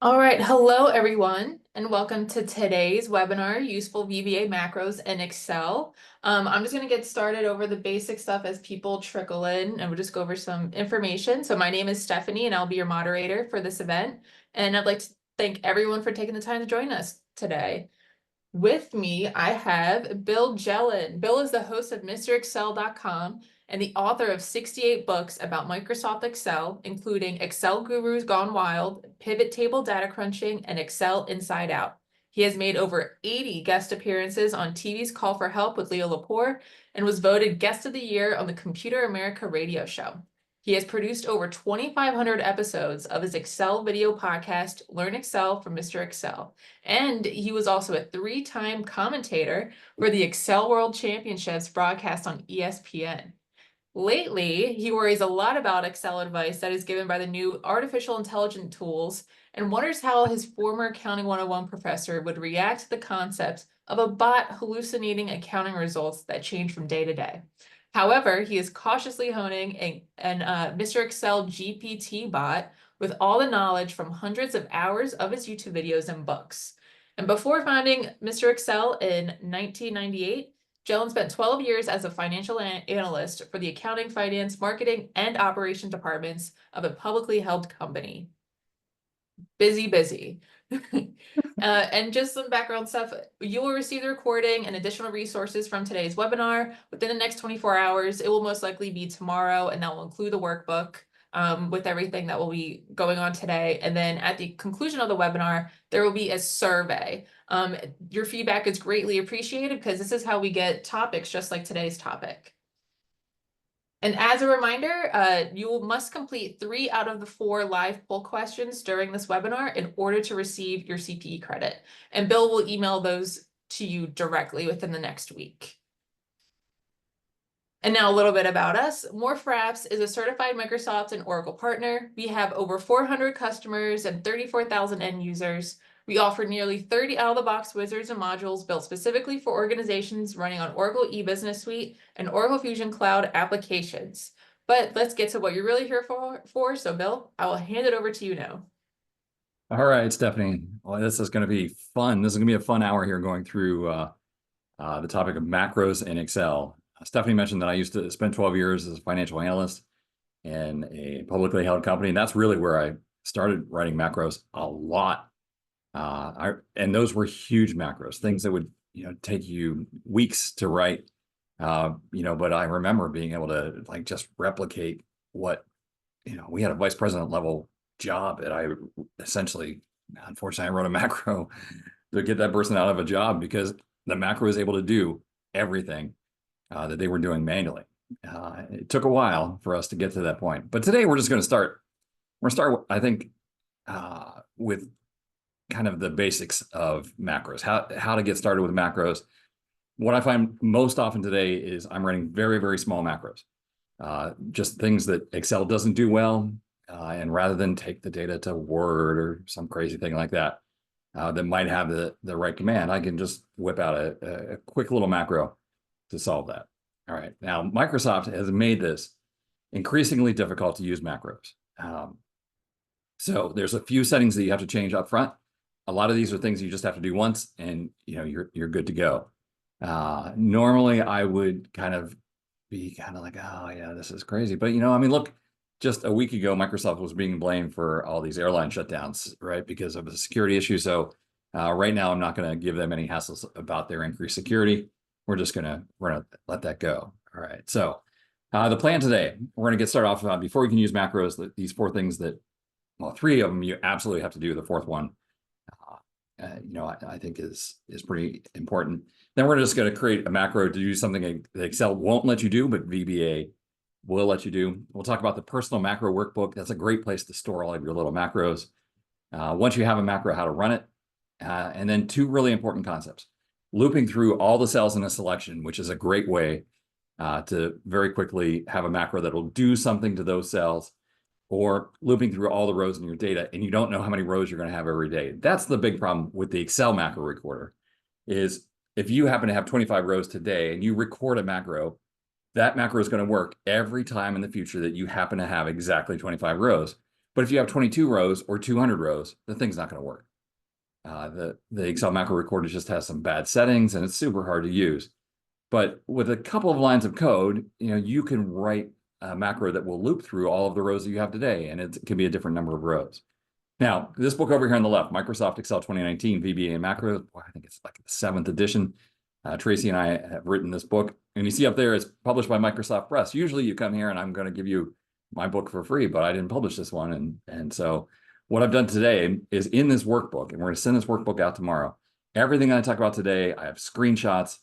All right, hello everyone, and welcome to today's webinar, Useful VBA Macros in Excel. I'm just going to get started over the basic stuff as people trickle in, and we'll just go over some information. So my name is Stephanie, and I'll be your moderator for this event. And I'd like to thank everyone for taking the time to join us today. With me, I have Bill Jelen. Bill is the host of MrExcel.com and the author of 68 books about Microsoft Excel, including Excel Gurus Gone Wild, Pivot Table Data Crunching, and Excel Inside Out. He has made over 80 guest appearances on TV's Call for Help with Leo Laporte and was voted Guest of the Year on the Computer America radio show. He has produced over 2,500 episodes of his Excel video podcast, Learn Excel from Mr. Excel. And he was also a three-time commentator for the Excel World Championships broadcast on ESPN. Lately, he worries a lot about Excel advice that is given by the new artificial intelligence tools and wonders how his former Accounting 101 professor would react to the concept of a bot hallucinating accounting results that change from day to day. However, he is cautiously honing an Mr. Excel GPT bot with all the knowledge from hundreds of hours of his YouTube videos and books. And before founding Mr. Excel in 1998, Jelen spent 12 years as a financial analyst for the accounting, finance, marketing, and operations departments of a publicly held company. Busy, busy. And just some background stuff. You will receive the recording and additional resources from today's webinar within the next 24 hours. It will most likely be tomorrow, and that will include the workbook with everything that will be going on today. And then at the conclusion of the webinar, there will be a survey. Your feedback is greatly appreciated because this is how we get topics just like today's topic. And as a reminder, you must complete 3 out of the 4 live poll questions during this webinar in order to receive your CPE credit. And Bill will email those to you directly within the next week. And now a little bit about us. More for Apps is a certified Microsoft and Oracle partner. We have over 400 customers and 34,000 end users. We offer nearly 30 out-of-the-box wizards and modules built specifically for organizations running on Oracle eBusiness Suite and Oracle Fusion Cloud applications. But let's get to what you're really here for. So Bill, I will hand it over to you now. All right, Stephanie. Well, this is going to be fun. This is going to be a fun hour here going through the topic of macros in Excel. Stephanie mentioned that I used to spend 12 years as a financial analyst in a publicly held company, and that's really where I started writing macros a lot. And those were huge macros, things that would take you weeks to write. But I remember being able to just replicate what we had a vice president level job that I essentially, unfortunately, I wrote a macro to get that person out of a job because the macro is able to do everything that they were doing manually. It took a while for us to get to that point, but today we're just going to start. We're going to start, I think, with kind of the basics of macros, how to get started with macros. What I find most often today is I'm writing very, very small macros, just things that Excel doesn't do well. And rather than take the data to Word or some crazy thing like that, that might have the right command, I can just whip out a quick little macro to solve that. All right. Now, Microsoft has made this increasingly difficult to use macros. So there's a few settings that you have to change up front. A lot of these are things you just have to do once and you're good to go. Normally I would be like, oh yeah, this is crazy. But look, just a week ago, Microsoft was being blamed for all these airline shutdowns, right? Because of a security issue. So right now I'm not going to give them any hassles about their increased security. We're going to let that go. All right. So the plan today, we're going to get started off before we can use macros, these 4 things that, well, 3 of them you absolutely have to do. The 4th one, I think is pretty important. Then we're just going to create a macro to do something that Excel won't let you do, but VBA will let you do. We'll talk about the personal macro workbook. That's a great place to store all of your little macros. Once you have a macro, how to run it. And then 2 really important concepts. Looping through all the cells in a selection, which is a great way to very quickly have a macro that will do something to those cells, or looping through all the rows in your data and you don't know how many rows you're going to have every day. That's the big problem with the Excel macro recorder, is if you happen to have 25 rows today and you record a macro, that macro is going to work every time in the future that you happen to have exactly 25 rows. But if you have 22 rows or 200 rows, the thing's not going to work. The Excel macro recorder just has some bad settings and it's super hard to use. But with a couple of lines of code, you can write a macro that will loop through all of the rows that you have today, and it can be a different number of rows. Now, this book over here on the left, Microsoft Excel 2019 VBA Macros, I think it's like the 7th edition. Tracy and I have written this book, and you see up there, it's published by Microsoft Press. Usually you come here and I'm going to give you my book for free, but I didn't publish this one. And so what I've done today is in this workbook, and we're going to send this workbook out tomorrow. Everything I talk about today, I have screenshots,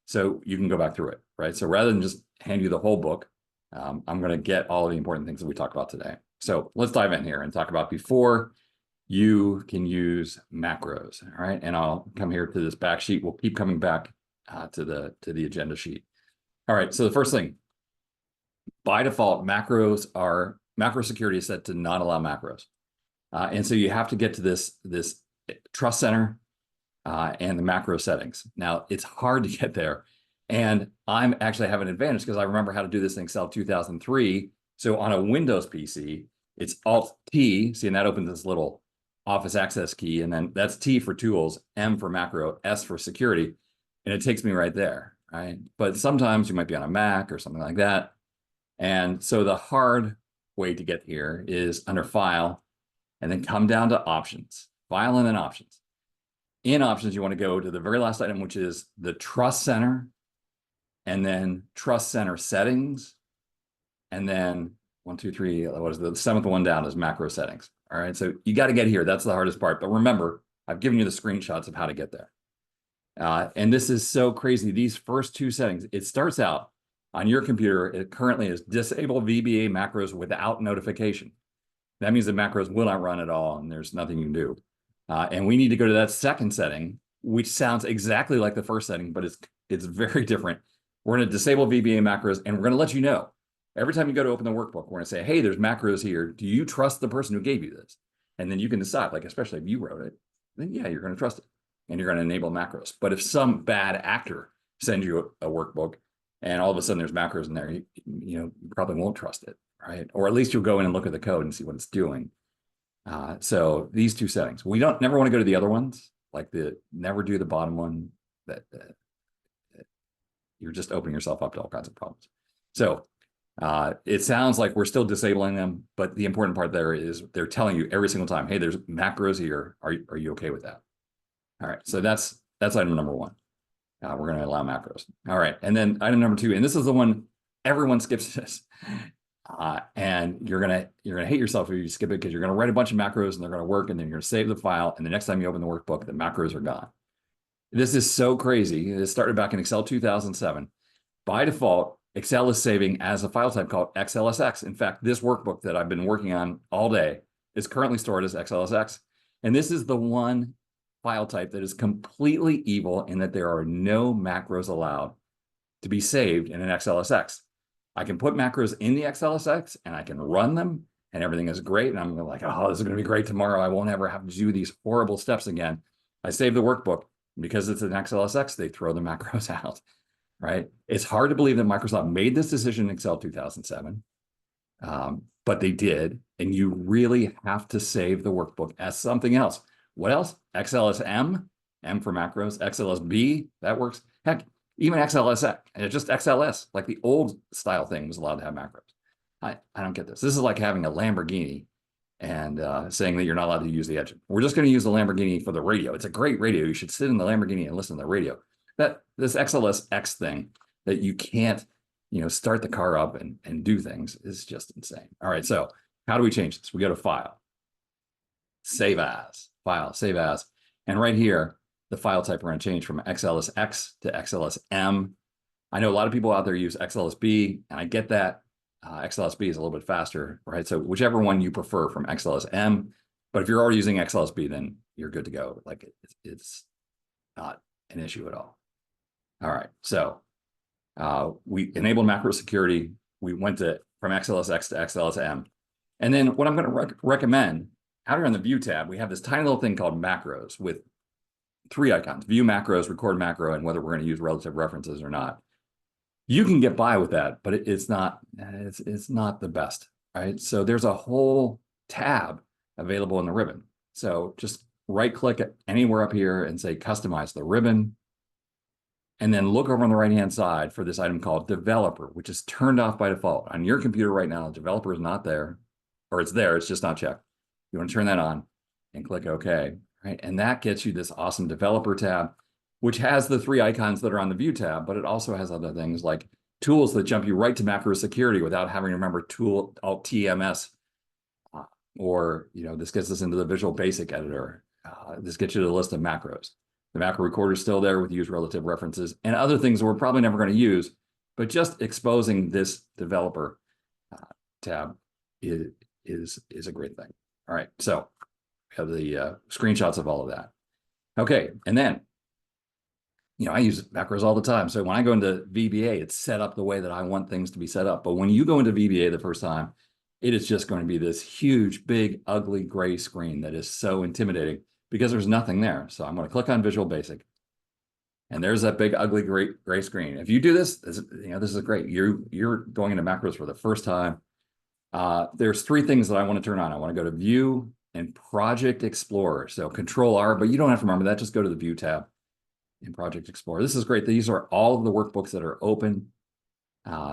so you can go back through it, right? So rather than just hand you the whole book, I'm going to get all the important things that we talk about today. So let's dive in here and talk about before you can use macros, all right? And I'll come here to this back sheet. We'll keep coming back to the agenda sheet. All right, so the first thing, by default, macro security is set to not allow macros. And so you have to get to this trust center and the macro settings. Now, it's hard to get there. And I'm actually have an advantage because I remember how to do this in Excel 2003. So on a Windows PC, it's Alt-T, see, and that opens this little Office access key, and then that's T for tools, M for macro, S for security, and it takes me right there, right? But sometimes you might be on a Mac or something like that. And so the hard way to get here is under File, and then come down to Options, File and then Options. In Options, you want to go to the very last item, which is the Trust Center, and then Trust Center Settings, and then 1, 2, 3, what is the 7th one down is macro settings. All right, so you got to get here. That's the hardest part. But remember, I've given you the screenshots of how to get there. And this is so crazy. These first 2 settings, it starts out on your computer. It currently is disable VBA macros without notification. That means the macros will not run at all, and there's nothing you can do. And we need to go to that second setting, which sounds exactly like the first setting, but it's very different. We're going to disable VBA macros, and we're going to let you know. Every time you go to open the workbook, we're going to say, hey, there's macros here. Do you trust the person who gave you this? And then you can decide, like, especially if you wrote it, then yeah, you're going to trust it. And you're going to enable macros. But if some bad actor sends you a workbook and all of a sudden there's macros in there, you probably won't trust it, right? Or at least you'll go in and look at the code and see what it's doing. So these 2 settings, we never want to go to the other ones, like never do the bottom one. That you're just opening yourself up to all kinds of problems. So it sounds like we're still disabling them, but the important part there is they're telling you every single time, hey, there's macros here. Are you okay with that? All right, so that's item number 1. We're going to allow macros. All right, and then item number 2, and this is the one everyone skips this, and you're gonna hate yourself if you skip it because you're going to write a bunch of macros and they're going to work, and then you're going to save the file, and the next time you open the workbook, the macros are gone. This is so crazy. It started back in Excel 2007. By default, Excel is saving as a file type called XLSX. In fact, this workbook that I've been working on all day is currently stored as XLSX. And this is the one file type that is completely evil in that there are no macros allowed to be saved in an XLSX. I can put macros in the XLSX and I can run them and everything is great. And I'm like, oh, this is going to be great tomorrow. I won't ever have to do these horrible steps again. I save the workbook. Because it's an XLSX, they throw the macros out. Right? It's hard to believe that Microsoft made this decision in Excel 2007, but they did, and you really have to save the workbook as something else. What else? XLSM, M for macros, XLSB, that works. Heck, even XLSX, and it's just XLS, like the old style thing was allowed to have macros. I don't get this. This is like having a Lamborghini and saying that you're not allowed to use the engine. We're just going to use the Lamborghini for the radio. It's a great radio. You should sit in the Lamborghini and listen to the radio. This XLSX thing that you can't, start the car up and do things is just insane. All right, so how do we change this? We go to File, Save As, File, Save As. And right here, the file type we're going to change from XLSX to XLSM. I know a lot of people out there use XLSB, and I get that. XLSB is a little bit faster, right? So whichever one you prefer from XLSM, but if you're already using XLSB, then you're good to go. Like it's not an issue at all. All right, so we enabled macro security. We went from XLSX to XLSM. And then what I'm going to recommend, out here on the View tab, we have this tiny little thing called Macros with 3 icons: View Macros, Record Macro, and whether we're going to use relative references or not. You can get by with that, but it's not the best, right? So there's a whole tab available in the ribbon. So just right click anywhere up here and say customize the ribbon. And then look over on the right-hand side for this item called developer, which is turned off by default. On your computer right now, developer is not there, or it's there, it's just not checked. You want to turn that on and click OK, right? And that gets you this awesome developer tab, which has the 3 icons that are on the view tab, but it also has other things like tools that jump you right to macro security without having to remember tool alt TMS. Or, this gets us into the Visual Basic editor. This gets you to the list of macros. The macro recorder is still there with use relative references and other things that we're probably never going to use, but just exposing this developer tab is a great thing. All right, so we have the screenshots of all of that. Okay, and then, I use macros all the time. So when I go into VBA, it's set up the way that I want things to be set up. But when you go into VBA the first time, it is just going to be this huge, big, ugly gray screen that is so intimidating because there's nothing there. So I'm going to click on Visual Basic. And there's that big, ugly, gray screen. If you do this, this is great. You're going into macros for the first time. There's 3 things that I want to turn on. I want to go to View and Project Explorer. So Control R, but you don't have to remember that. Just go to the View tab in Project Explorer. This is great. These are all of the workbooks that are open.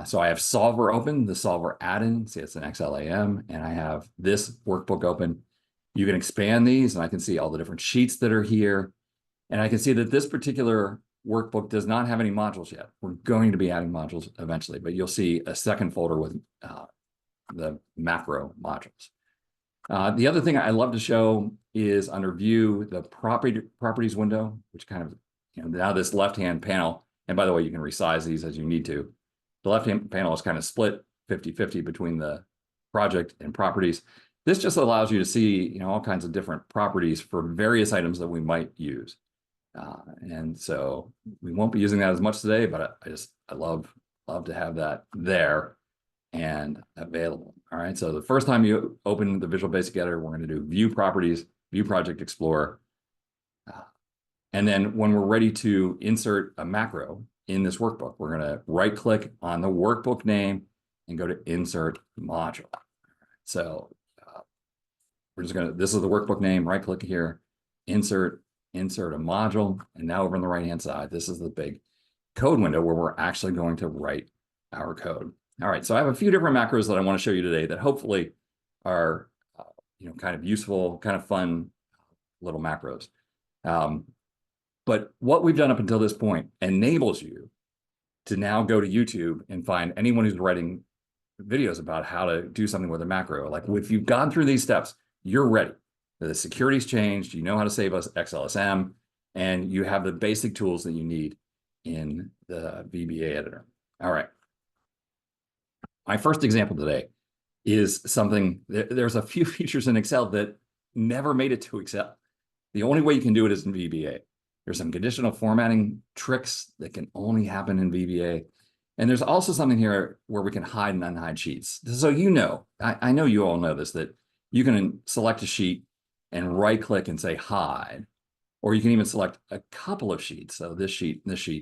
So I have Solver open, the Solver add-in. See, it's an XLAM, and I have this workbook open. You can expand these, and I can see all the different sheets that are here. And I can see that this particular workbook does not have any modules yet. We're going to be adding modules eventually, but you'll see a second folder with the macro modules. The other thing I love to show is under View, the properties window, which kind of, now this left-hand panel, and by the way, you can resize these as you need to. The left-hand panel is kind of split 50-50 between the project and properties. This just allows you to see, all kinds of different properties for various items that we might use. And so we won't be using that as much today, but I love to have that there and available. All right. So the first time you open the Visual Basic Editor, we're going to do View Properties, View Project Explorer. And then when we're ready to insert a macro in this workbook, we're going to right click on the workbook name and go to Insert Module. So we're just going to, this is the workbook name, right click here, insert a module. And now over on the right hand side, this is the big code window where we're actually going to write our code. All right, so I have a few different macros that I want to show you today that hopefully are kind of useful, kind of fun little macros. But what we've done up until this point enables you to now go to YouTube and find anyone who's writing videos about how to do something with a macro. Like if you've gone through these steps, you're ready. The security's changed, you know how to save us XLSM, and you have the basic tools that you need in the VBA editor. All right. My first example today is something, there's a few features in Excel that never made it to Excel. The only way you can do it is in VBA. There's some conditional formatting tricks that can only happen in VBA. And there's also something here where we can hide and unhide sheets. So I know you all know this, that you can select a sheet and right click and say hide, or you can even select a couple of sheets. So this sheet,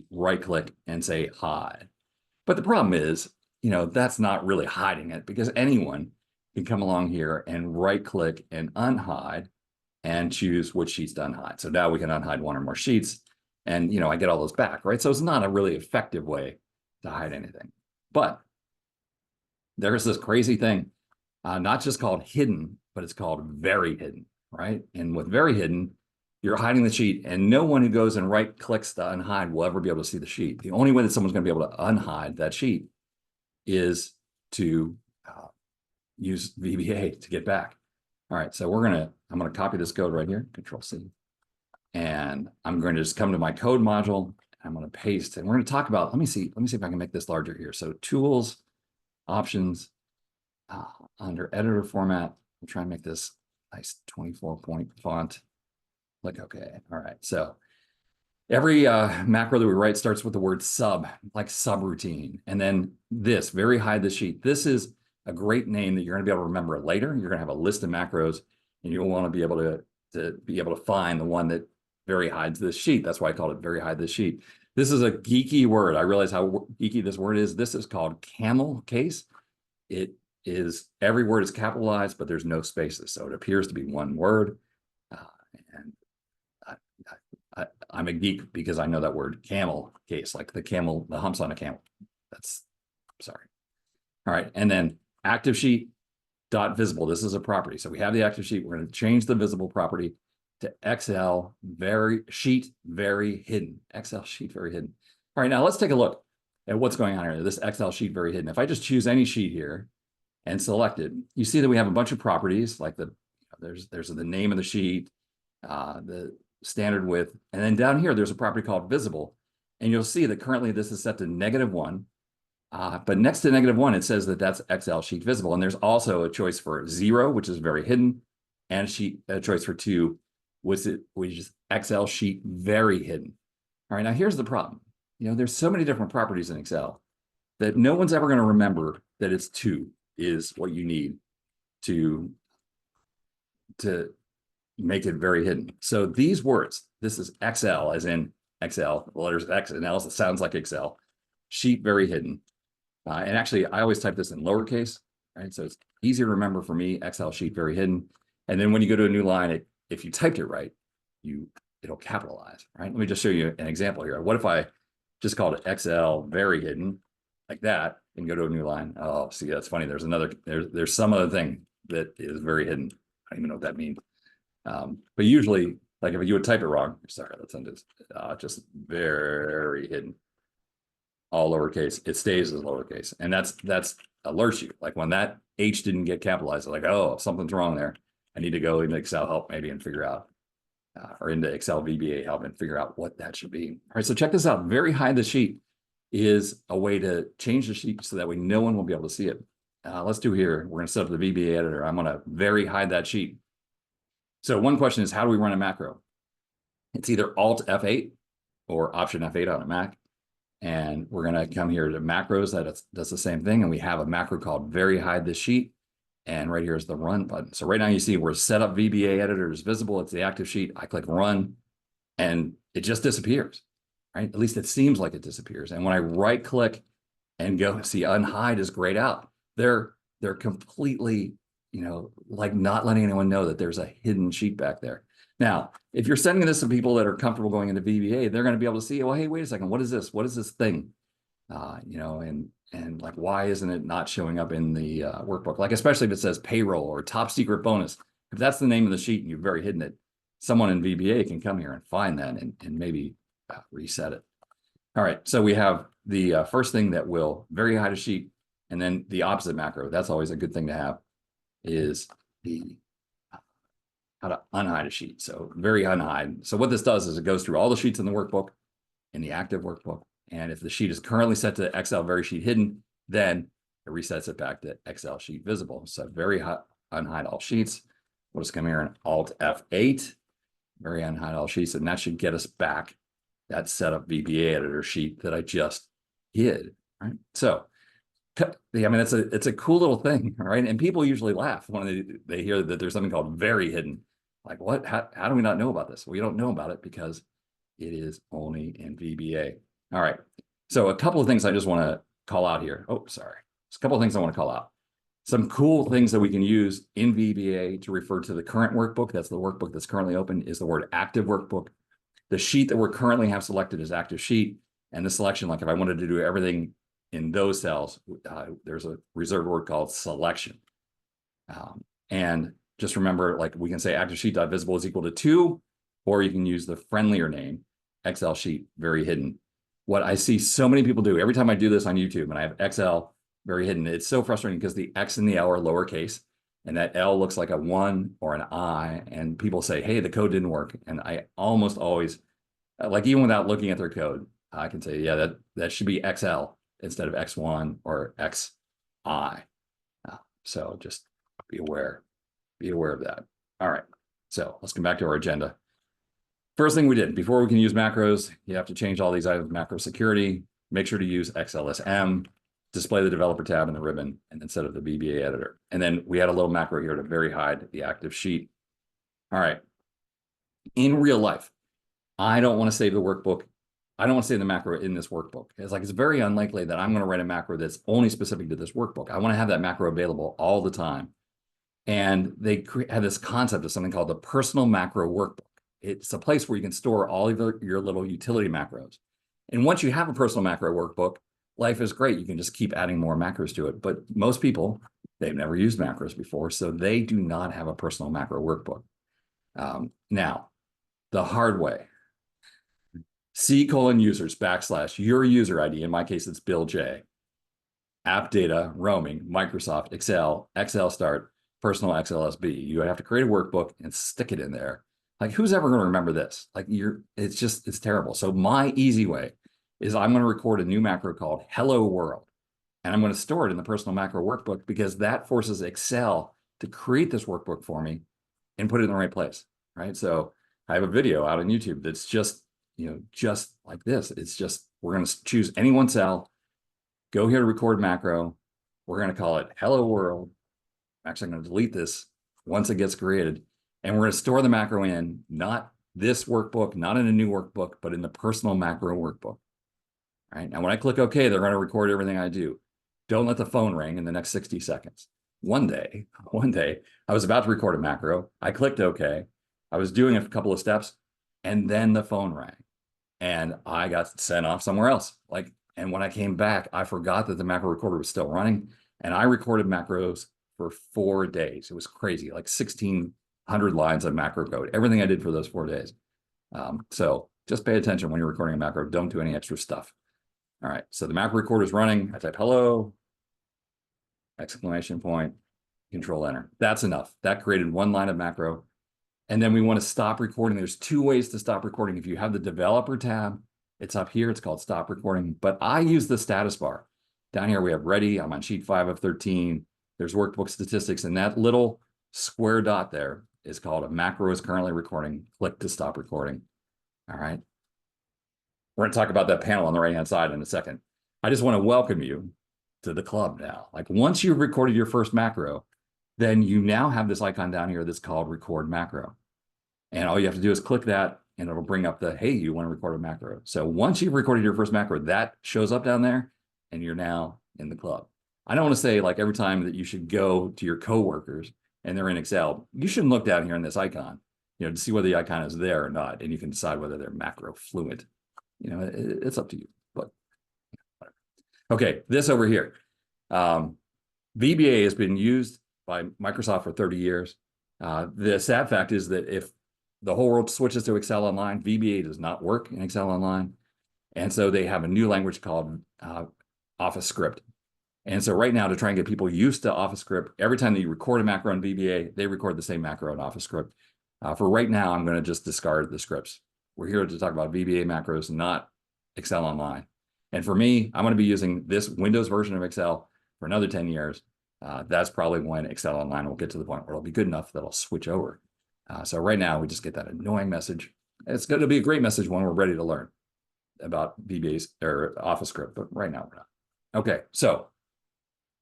right click and say hide. But the problem is, that's not really hiding it because anyone can come along here and right click and unhide and choose which sheets to unhide. So now we can unhide one or more sheets and, I get all those back, right? So it's not a really effective way to hide anything. But there's this crazy thing, not just called hidden, but it's called very hidden, right? And with very hidden, you're hiding the sheet and no one who goes and right clicks to unhide will ever be able to see the sheet. The only way that someone's going to be able to unhide that sheet is to use VBA to get back. All right, so I'm going to copy this code right here, Control C. And I'm going to just come to my code module. And I'm going to paste, and we're going to talk about, let me see if I can make this larger here. So tools, options, under editor format, we'll try and make this nice 24-point font. Click OK. All right, so every macro that we write starts with the word sub, like subroutine. And then this, very hide the sheet. This is a great name that you're going to be able to remember it later. You're going to have a list of macros, and you'll want to be able to find the one that very hides this sheet. That's why I called it very hide this sheet. This is a geeky word. I realize how geeky this word is. This is called camel case. It is every word is capitalized, but there's no spaces. So it appears to be one word. And I'm a geek because I know that word camel case, like the camel, the humps on a camel. That's sorry. All right. And then active sheet dot visible. This is a property. So we have the active sheet. We're going to change the visible property to Excel sheet very hidden. Excel sheet very hidden. All right. Now let's take a look at what's going on here. This Excel sheet very hidden. If I just choose any sheet here and select it, you see that we have a bunch of properties like there's the name of the sheet, the standard width, and then down here there's a property called visible, and you'll see that currently this is set to -1. But next to -1, it says that that's Excel sheet visible. And there's also a choice for 0, which is very hidden, and a choice for 2, which is Excel sheet very hidden. All right, now here's the problem. There's so many different properties in Excel that no one's ever going to remember that it's 2 is what you need to make it very hidden. So these words, this is Excel, as in Excel, the letters X and L, it sounds like Excel, sheet very hidden. And actually, I always type this in lowercase, right? So it's easier to remember for me, Excel sheet very hidden. And then when you go to a new line, if you typed it right, it'll capitalize, right? Let me just show you an example here. What if I just called it Excel very hidden like that and go to a new line? Oh, see, that's funny. There's some other thing that is very hidden. I don't even know what that means. But usually, like if you would type it wrong, sorry, let's end this, just very hidden, all lowercase, it stays as lowercase. And that's alerts you. Like when that H didn't get capitalized, like, oh, something's wrong there. I need to go into Excel help maybe and figure out, or into Excel VBA help and figure out what that should be. All right, so check this out. Very hide the sheet is a way to change the sheet so that way no one will be able to see it. Let's do here. We're going to set up the VBA editor. I'm going to very hide that sheet. So one question is, how do we run a macro? It's either Alt F8 or Option F8 on a Mac. And we're going to come here to macros that does the same thing. And we have a macro called very hide this sheet. And right here is the run button. So right now you see we're set up VBA editor is visible. It's the active sheet. I click run and it just disappears, right? At least it seems like it disappears. And when I right click and go see unhide is grayed out, they're completely, like not letting anyone know that there's a hidden sheet back there. Now, if you're sending this to people that are comfortable going into VBA, they're going to be able to see, well, hey, wait a second, what is this? What is this thing? And like, why isn't it not showing up in the workbook? Like, especially if it says payroll or top secret bonus. If that's the name of the sheet and you've very hidden it, someone in VBA can come here and find that and maybe reset it. All right, so we have the first thing that will very hide a sheet, and then the opposite macro. That's always a good thing to have, is the how to unhide a sheet. So very unhide. So what this does is it goes through all the sheets in the workbook, in the active workbook. And if the sheet is currently set to Excel very sheet hidden, then it resets it back to Excel sheet visible. So very unhide all sheets. We'll just come here and Alt F8, very unhide all sheets. And that should get us back that setup VBA editor sheet that I just hid, right? So I mean, it's a cool little thing, right? And people usually laugh when they hear that there's something called very hidden. Like, what? How do we not know about this? We don't know about it because it is only in VBA. All right. So a couple of things I just want to call out here. Oh, sorry. There's a couple of things I want to call out. Some cool things that we can use in VBA to refer to the current workbook. That's the workbook that's currently open, is the word active workbook. The sheet that we currently have selected is active sheet. And the selection, like if I wanted to do everything in those cells, there's a reserved word called selection. And just remember, like we can say active sheet.visible is equal to 2, or you can use the friendlier name, Excel sheet very hidden. What I see so many people do, every time I do this on YouTube and I have Excel very hidden, it's so frustrating because the X and the L are lowercase and that L looks like a 1 or an I, and people say, hey, the code didn't work. And I almost always, like even without looking at their code, I can say, yeah, that should be XL instead of X1 or XI. So just be aware of that. All right, so let's come back to our agenda. First thing we did, before we can use macros, you have to change all these items, macro security, make sure to use XLSM, display the developer tab in the ribbon, and then set up the VBA editor. And then we had a little macro here to very hide the active sheet. All right, in real life, I don't want to save the workbook I don't want to say the macro in this workbook. It's very unlikely that I'm going to write a macro that's only specific to this workbook. I want to have that macro available all the time. And they have this concept of something called the personal macro workbook. It's a place where you can store all of your little utility macros. And once you have a personal macro workbook, life is great. You can just keep adding more macros to it. But most people, they've never used macros before, so they do not have a personal macro workbook. Now, the hard way. C:users / your user ID. In my case, it's Bill J. App data, roaming, Microsoft, Excel, Excel start, personal XLSB. You have to create a workbook and stick it in there. Like, who's ever going to remember this? Like, it's terrible. So my easy way is I'm going to record a new macro called Hello World. And I'm going to store it in the personal macro workbook because that forces Excel to create this workbook for me and put it in the right place, right? So I have a video out on YouTube that's just like this. It's just, we're going to choose any one cell, go here to record macro. We're going to call it Hello World. I'm actually going to delete this once it gets created. And we're going to store the macro in, not this workbook, not in a new workbook, but in the personal macro workbook. All right. Now, when I click OK, they're going to record everything I do. Don't let the phone ring in the next 60 seconds. One day, I was about to record a macro. I clicked OK. I was doing a couple of steps, and then the phone rang. And I got sent off somewhere else. And when I came back, I forgot that the macro recorder was still running. And I recorded macros for 4 days. It was crazy, like 1,600 lines of macro code, everything I did for those 4 days. So just pay attention when you're recording a macro. Don't do any extra stuff. All right, so the macro recorder is running. I type hello, exclamation point, control enter. That's enough. That created one line of macro. And then we want to stop recording. There's 2 ways to stop recording. If you have the developer tab, it's up here. It's called stop recording. But I use the status bar. Down here we have ready. I'm on sheet 5 of 13. There's workbook statistics. And that little square dot there is called a macro is currently recording. Click to stop recording. All right. We're going to talk about that panel on the right-hand side in a second. I just want to welcome you to the club now. Like, once you've recorded your first macro, then you now have this icon down here that's called record macro. And all you have to do is click that and it'll bring up the, hey, you want to record a macro. So once you've recorded your first macro, that shows up down there and you're now in the club. I don't want to say like every time that you should go to your coworkers and they're in Excel, you shouldn't look down here in this icon, to see whether the icon is there or not. And you can decide whether they're macro fluent. It's up to you, but whatever. Okay, this over here. VBA has been used by Microsoft for 30 years. The sad fact is that if the whole world switches to Excel Online, VBA does not work in Excel Online. And so they have a new language called Office Script. And so right now, to try and get people used to Office Script, every time that you record a macro in VBA, they record the same macro in Office Script. For right now, I'm going to just discard the scripts. We're here to talk about VBA macros, not Excel Online. And for me, I'm going to be using this Windows version of Excel for another 10 years. That's probably when Excel Online will get to the point where it'll be good enough that I'll switch over. So right now, we just get that annoying message. It's going to be a great message when we're ready to learn about VBA's or Office Script, but right now we're not. Okay, so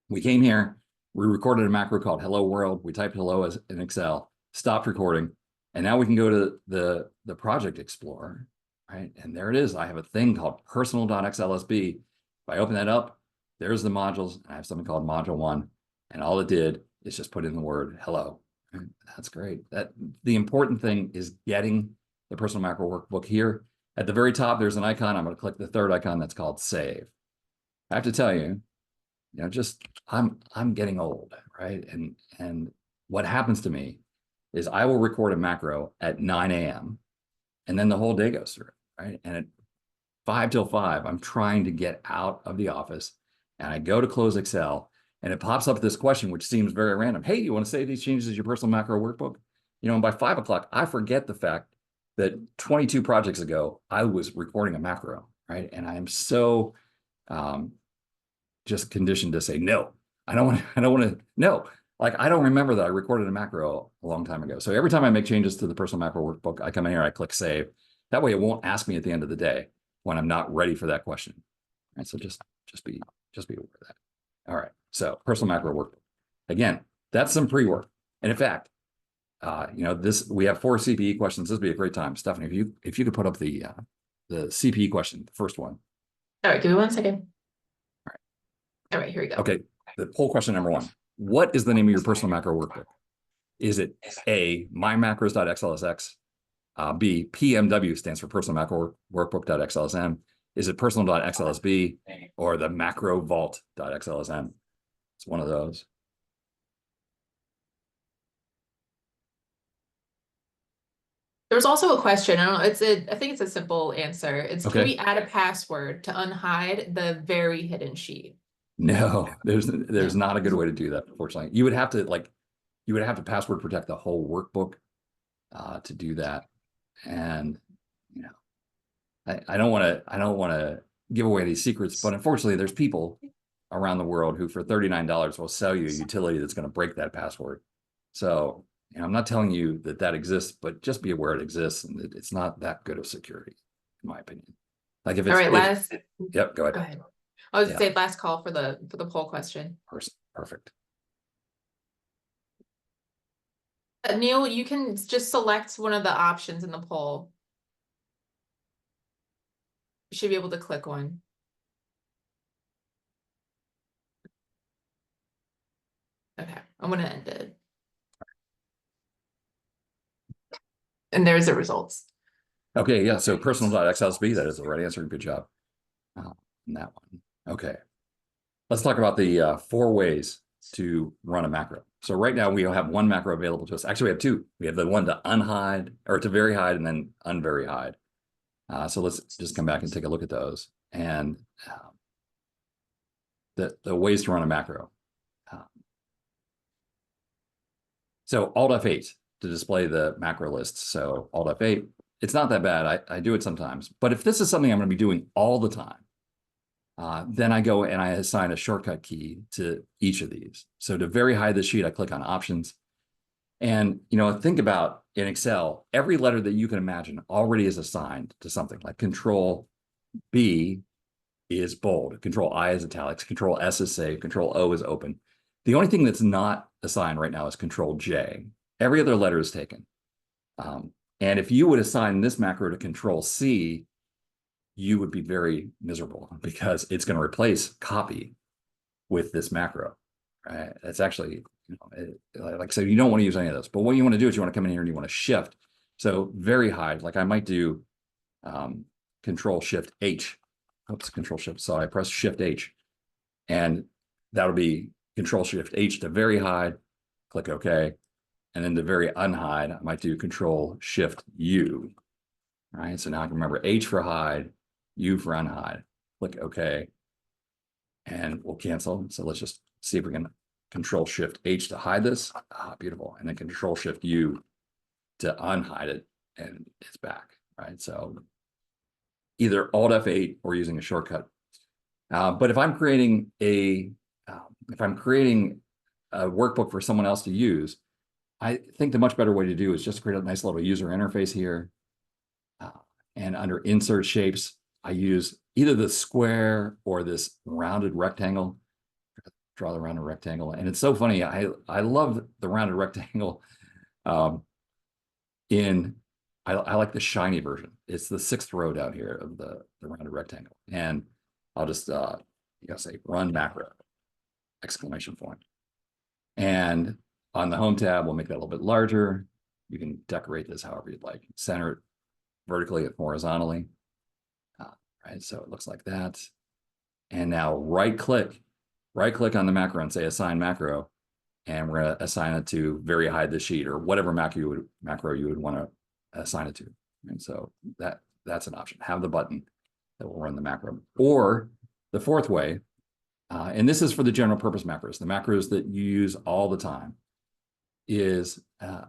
we came here, we recorded a macro called Hello World. We typed hello as in Excel, stopped recording, and now we can go to the Project Explorer, right? And there it is. I have a thing called personal.xlsb. If I open that up, there's the modules. I have something called module 1, and all it did is just put in the word hello. That's great. The important thing is getting the personal macro workbook here. At the very top, there's an icon. I'm going to click the third icon that's called save. I have to tell you, I'm getting old, right? And what happens to me is I will record a macro at 9 a.m. and then the whole day goes through, right? And at 5 till 5, I'm trying to get out of the office and I go to close Excel and it pops up this question, which seems very random. Hey, you want to save these changes as your personal macro workbook? And by 5 o'clock, I forget the fact that 22 projects ago, I was recording a macro, right? And I am so just conditioned to say, no, I don't want to, no. Like, I don't remember that I recorded a macro a long time ago. So every time I make changes to the personal macro workbook, I come in here, I click save. That way it won't ask me at the end of the day when I'm not ready for that question. Right? So just be aware of that. All right. So personal macro workbook. Again, that's some pre-work. And in fact, we have 4 CPE questions. This would be a great time. Stephanie, if you could put up the the CPE question, the first one. All right, give me 1 second. All right. All right, here we go. Okay, the poll question number 1. What is the name of your personal macro workbook? Is it A, mymacros.xlsx? B, PMW stands for personal macro workbook.xlsm. Is it personal.xlsb or the macro vault.xlsm? It's one of those. There was also a question. I don't know. I think it's a simple answer. It's Okay. Can we add a password to unhide the very hidden sheet? No, there's not a good way to do that, unfortunately. You would have to password protect the whole workbook to do that. And you know, I don't want to give away these secrets, but unfortunately, there's people around the world who for $39 will sell you a utility that's going to break that password. So, you know, I'm not telling you that that exists, but just be aware it exists, and it's not that good of security, in my opinion. Like if it's All right, yep, go ahead. Go ahead. I was say last call for the poll question. Perfect. Neil, you can just select one of the options in the poll. You should be able to click one. Okay, I'm gonna end it. And there's the results. Okay, yeah, so personal.xlsb, that is the right answer. Good job on that one. Okay, let's talk about the 4 ways to run a macro. So right now we have 1 macro available to us. Actually, we have 2. We have the one to unhide, or to very hide, and then unvery hide. So let's just come back and take a look at those. And the ways to run a macro. So Alt F8 to display the macro lists. So Alt F8, it's not that bad. I do it sometimes. But if this is something I'm going to be doing all the time, then I go and I assign a shortcut key to each of these. So to very hide the sheet, I click on Options. And, you know, think about in Excel, every letter that you can imagine already is assigned to something. Like Control B is bold, Control I is italics, Control S is save, Control O is open. The only thing that's not assigned right now is Control J. Every other letter is taken. And if you would assign this macro to Control C, you would be very miserable because it's going to replace copy with this macro. Right? It's actually, you know, like I said, you don't want to use any of those. But what you want to do is you want to come in here and you want to shift. So very hide, like I might do Control Shift H. Oops, Control Shift. So I press Shift H, and that'll be Control Shift H to very hide. Click OK. And then to very unhide, I might do Control Shift U. All right. So now I can remember H for hide, U for unhide. Click OK. And we'll cancel. So let's just see if we can Control Shift H to hide this. Beautiful. And then Control Shift U to unhide it. And it's back. Right. So either Alt F8 or using a shortcut. But if I'm creating a workbook for someone else to use, I think the much better way to do is just create a nice little user interface here. And under Insert Shapes, I use either the square or this rounded rectangle. Draw the rounded rectangle. And it's so funny. I love the rounded rectangle. I like the shiny version. It's the 6th row down here of the rounded rectangle. And I'll just say run macro, exclamation point. And on the home tab, we'll make that a little bit larger. You can decorate this however you'd like. Center it vertically and horizontally. Right, so it looks like that. And now right click on the macro and say assign macro. And we're going to assign it to very hide the sheet or whatever macro you would want to assign it to. And so that's an option. Have the button that will run the macro. Or the 4th way, and this is for the general purpose macros, the macros that you use all the time, is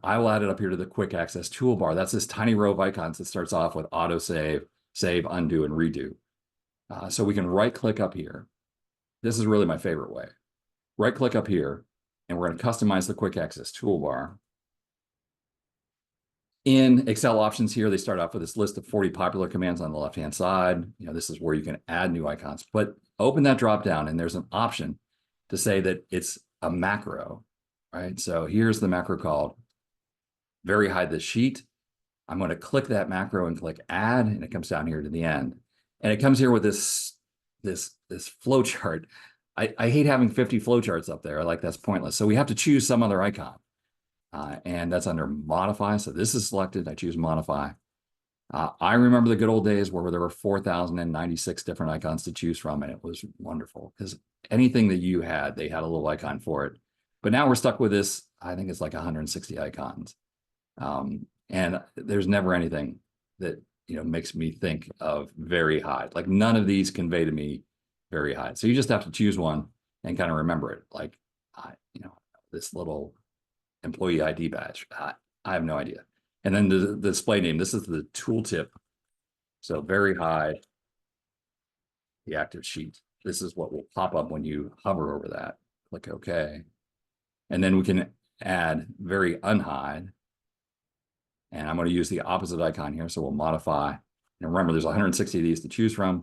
I will add it up here to the quick access toolbar. That's this tiny row of icons that starts off with auto save, save, undo, and redo. So we can right click up here. This is really my favorite way. Right click up here, and we're going to customize the quick access toolbar. In Excel options here, they start off with this list of 40 popular commands on the left-hand side. You know, this is where you can add new icons, but open that drop down and there's an option to say that it's a macro, right? So here's the macro called very hide the sheet. I'm going to click that macro and click add, and it comes down here to the end. And it comes here with this flow chart. I hate having 50 flow charts up there. Like that's pointless. So we have to choose some other icon. And that's under modify. So this is selected. I choose modify. I remember the good old days where there were 4,096 different icons to choose from, and it was wonderful because anything that you had, they had a little icon for it. But now we're stuck with this. I think it's like 160 icons. And there's never anything that, makes me think of very high. Like none of these convey to me very high. So you just have to choose one and kind of remember it. Like, this little employee ID badge. I have no idea. And then the display name, this is the tooltip. So very high, the active sheet. This is what will pop up when you hover over that. Click OK. And then we can add very unhide. And I'm going to use the opposite icon here. So we'll modify. And remember, there's 160 of these to choose from.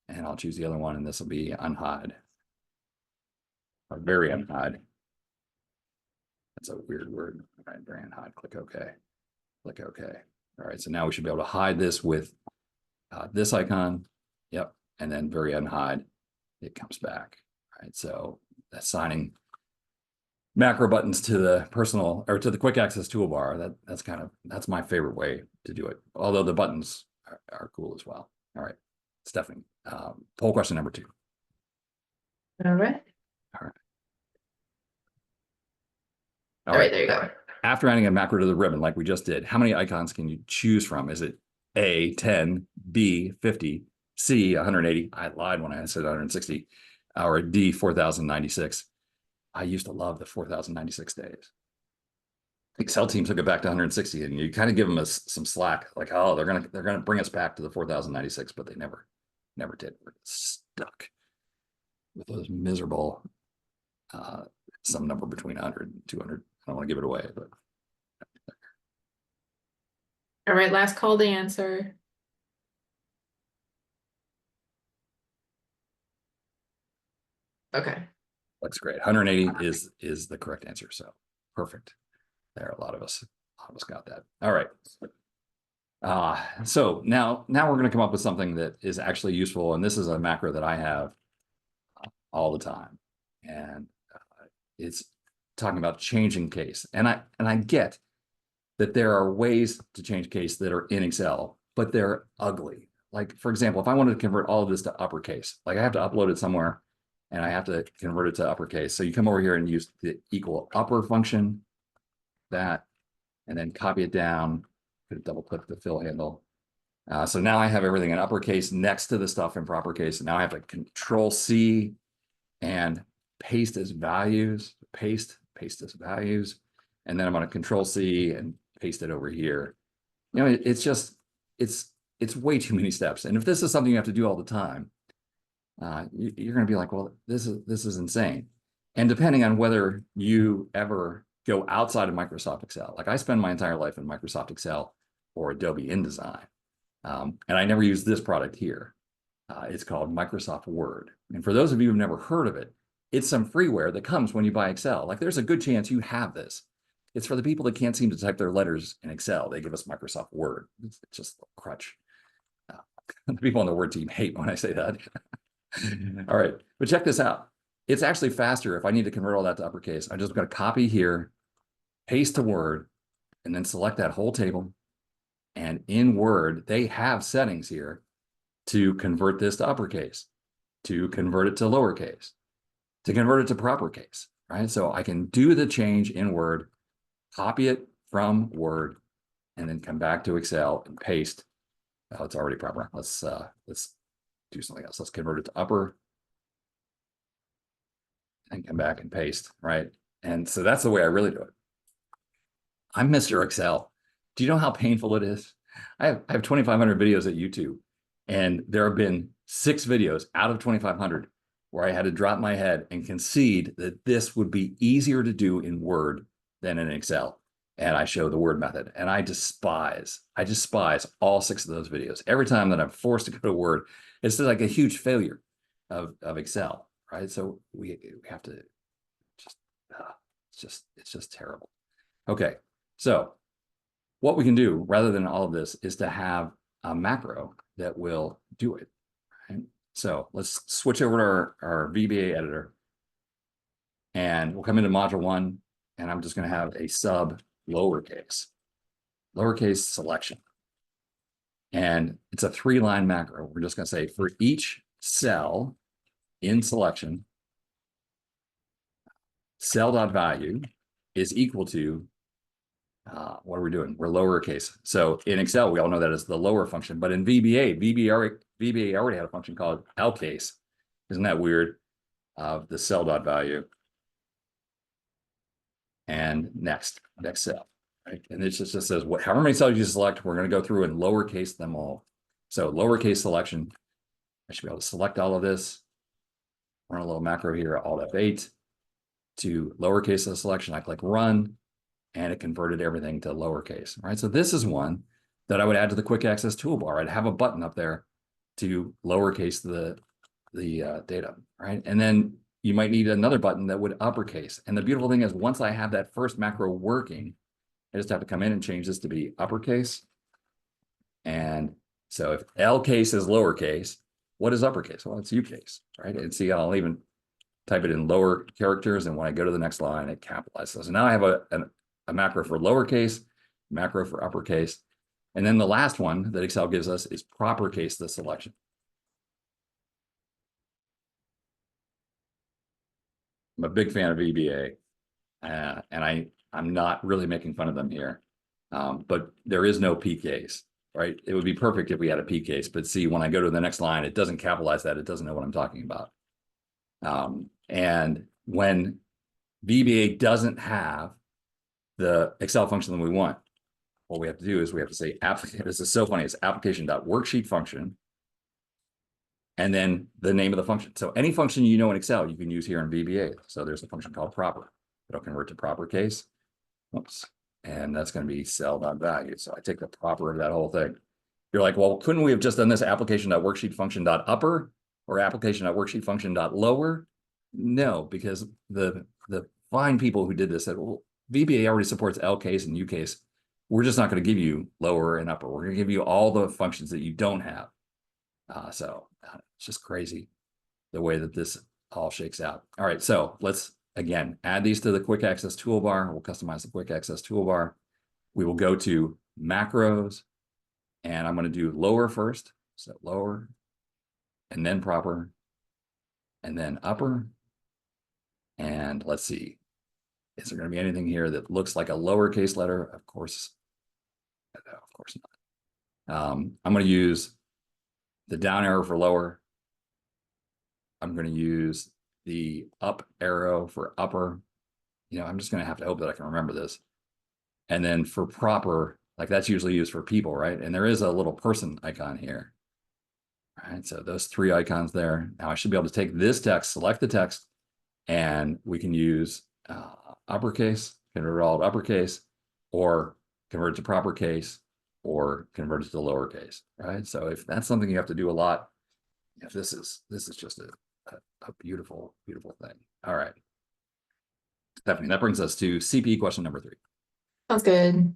And I'll choose the other one, and this will be unhide. Or very unhide. That's a weird word. All right, very unhide. Click OK. Click OK. All right, so now we should be able to hide this with this icon. Yep, and then very unhide. It comes back. All right, so that's assigning macro buttons to the personal or to the quick access toolbar. That's my favorite way to do it. Although the buttons are cool as well. All right, Stephanie, poll question number 2. All right. All right, there you go. After adding a macro to the ribbon, like we just did, how many icons can you choose from? Is it A, 10, B, 50, C, 180? I lied when I said 160, or D, 4,096. I used to love the 4,096 days. Excel team took it back to 160, and you kind of give them some slack, like, oh, they're gonna bring us back to the 4,096, but they never did. We're stuck with those miserable some number between 100 and 200. I don't want to give it away, but. All right, last call to answer. Okay. Looks great. 180 is the correct answer. So perfect. There, a lot of us got that. All right. So now we're going to come up with something that is actually useful, and this is a macro that I have all the time, and it's talking about changing case. And I get that there are ways to change case that are in Excel, but they're ugly. Like, for example, if I wanted to convert all of this to uppercase, like I have to upload it somewhere and I have to convert it to uppercase. So you come over here and use the equal upper function, that, and then copy it down, double click the fill handle. So now I have everything in uppercase next to the stuff in proper case. And now I have to Control C and paste as values, paste as values. And then I'm going to Control C and paste it over here. It's just, it's way too many steps. And if this is something you have to do all the time, you're going to be like, well, this is insane. And depending on whether you ever go outside of Microsoft Excel, like I spend my entire life in Microsoft Excel or Adobe InDesign. And I never use this product here. It's called Microsoft Word. And for those of you who've never heard of it, it's some freeware that comes when you buy Excel. Like there's a good chance you have this. It's for the people that can't seem to type their letters in Excel. They give us Microsoft Word. It's just a crutch. The people on the Word team hate when I say that. All right, but check this out. It's actually faster if I need to convert all that to uppercase. I'm just going to copy here, paste to Word, and then select that whole table. And in Word, they have settings here to convert this to uppercase, to convert it to lowercase, to convert it to proper case, right? So I can do the change in Word, copy it from Word, and then come back to Excel and paste. Oh, it's already proper. Let's do something else. Let's convert it to upper and come back and paste, right? And so that's the way I really do it. I'm Mr. Excel. Do you know how painful it is? I have 2,500 videos at YouTube, and there have been 6 videos out of 2,500 where I had to drop my head and concede that this would be easier to do in Word than in Excel. And I show the Word method, and I despise all 6 of those videos. Every time that I'm forced to go to Word, it's like a huge failure of Excel, right? So we have to just, it's just terrible. Okay, so what we can do rather than all of this is to have a macro that will do it. Right? So let's switch over to our VBA editor, and we'll come into module 1, and I'm just going to have a sub lowercase selection. And it's a 3-line macro. We're just going to say for each cell in selection, cell.value is equal to, what are we doing? We're lowercase. So in Excel, we all know that is the lower function, but in VBA already had a function called lcase. Isn't that weird? Of the cell.value. And next cell. Right? And it just says however many cells you select, we're going to go through and lowercase them all. So lowercase selection, I should be able to select all of this. Run a little macro here, Alt F8 to lowercase the selection. I click run, and it converted everything to lowercase. Right. So this is one that I would add to the quick access toolbar. I'd have a button up there to lowercase the data. Right. And then you might need another button that would uppercase. And the beautiful thing is once I have that first macro working, I just have to come in and change this to be uppercase. And so if L case is lowercase, what is uppercase? Well, it's U case, right? And see, I'll even type it in lower characters. And when I go to the next line, it capitalizes. So now I have a macro for lowercase, macro for uppercase. And then the last one that Excel gives us is proper case the selection. I'm a big fan of VBA, and I'm not really making fun of them here, but there is no P case, right? It would be perfect if we had a P case, but see, when I go to the next line, it doesn't capitalize that. It doesn't know what I'm talking about. And when VBA doesn't have the Excel function that we want, what we have to do is we have to say, this is so funny, it's application.worksheet function, and then the name of the function. So any function you know in Excel, you can use here in VBA. So there's a function called proper. It'll convert to proper case. Whoops. And that's going to be cell.value. So I take the proper of that whole thing. You're like, well, couldn't we have just done this application.worksheet function.upper or application.worksheet function.lower? No, because the fine people who did this said, well, VBA already supports L case and U case. We're just not going to give you lower and upper. We're going to give you all the functions that you don't have. So it's just crazy the way that this all shakes out. All right, so let's again add these to the quick access toolbar. We'll customize the quick access toolbar. We will go to macros, and I'm going to do lower first. So lower, and then proper, and then upper. And let's see, is there going to be anything here that looks like a lowercase letter? Of course not. I'm going to use the down arrow for lower. I'm going to use the up arrow for upper. I'm just going to have to hope that I can remember this. And then for proper, like that's usually used for people, right? And there is a little person icon here. All right, so those 3 icons there. Now I should be able to take this text, select the text, and we can use uppercase, convert it all to uppercase, or convert it to proper case, or convert it to lowercase, right? So if that's something you have to do a lot, if this is just a beautiful, beautiful thing. All right. Stephanie, that brings us to CPE question number 3. Sounds good.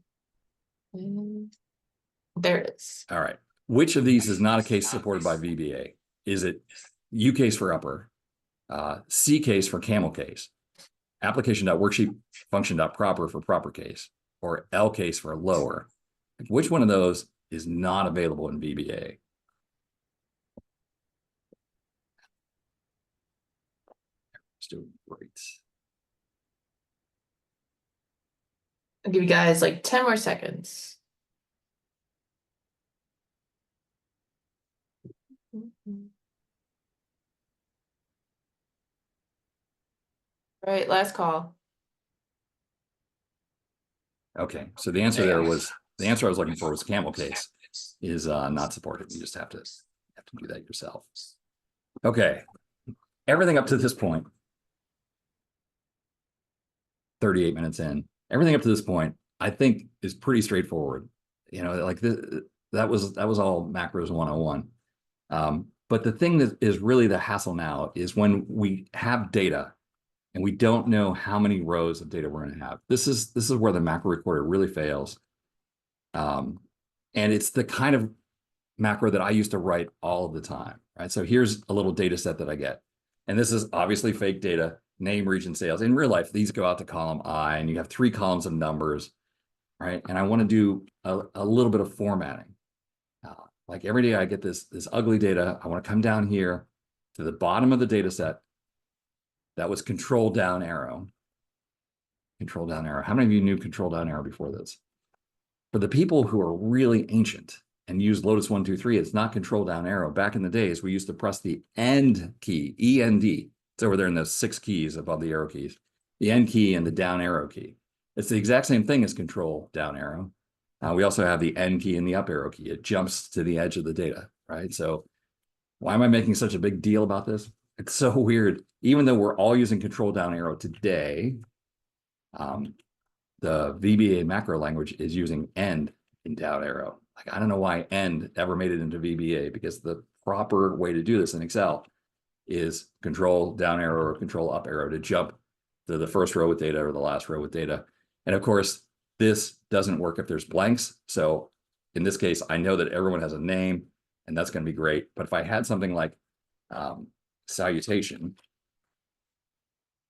There it is. All right. Which of these is not a case supported by VBA? Is it U case for upper, C case for camel case, application.worksheet function.proper for proper case, or L case for lower? Which one of those is not available in VBA? Let's do great. I'll give you guys like 10 more seconds. All right, last call. Okay, so the answer there was, the answer I was looking for was camel case is not supported. You just have to do that yourself. Okay, everything up to this point, 38 minutes in, everything up to this point, I think is pretty straightforward. Like that was all macros 101. But the thing that is really the hassle now is when we have data and we don't know how many rows of data we're going to have. This is where the macro recorder really fails. And it's the kind of macro that I used to write all the time, right? So here's a little data set that I get. And this is obviously fake data, name, region, sales. In real life, these go out to column I, and you have 3 columns of numbers, right? And I want to do a little bit of formatting. Like every day I get this ugly data. I want to come down here to the bottom of the data set. That was control down arrow. Control down arrow. How many of you knew control down arrow before this? For the people who are really ancient and use Lotus 1, 2, 3, it's not control down arrow. Back in the days, we used to press the end key, END. It's over there in the 6 keys above the arrow keys. The end key and the down arrow key. It's the exact same thing as control down arrow. We also have the end key and the up arrow key. It jumps to the edge of the data, right? So why am I making such a big deal about this? It's so weird. Even though we're all using control down arrow today, the VBA macro language is using end in down arrow. Like, I don't know why end ever made it into VBA, because the proper way to do this in Excel is control down arrow or control up arrow to jump to the first row with data or the last row with data. And of course, this doesn't work if there's blanks. So in this case, I know that everyone has a name, and that's going to be great. But if I had something like salutation,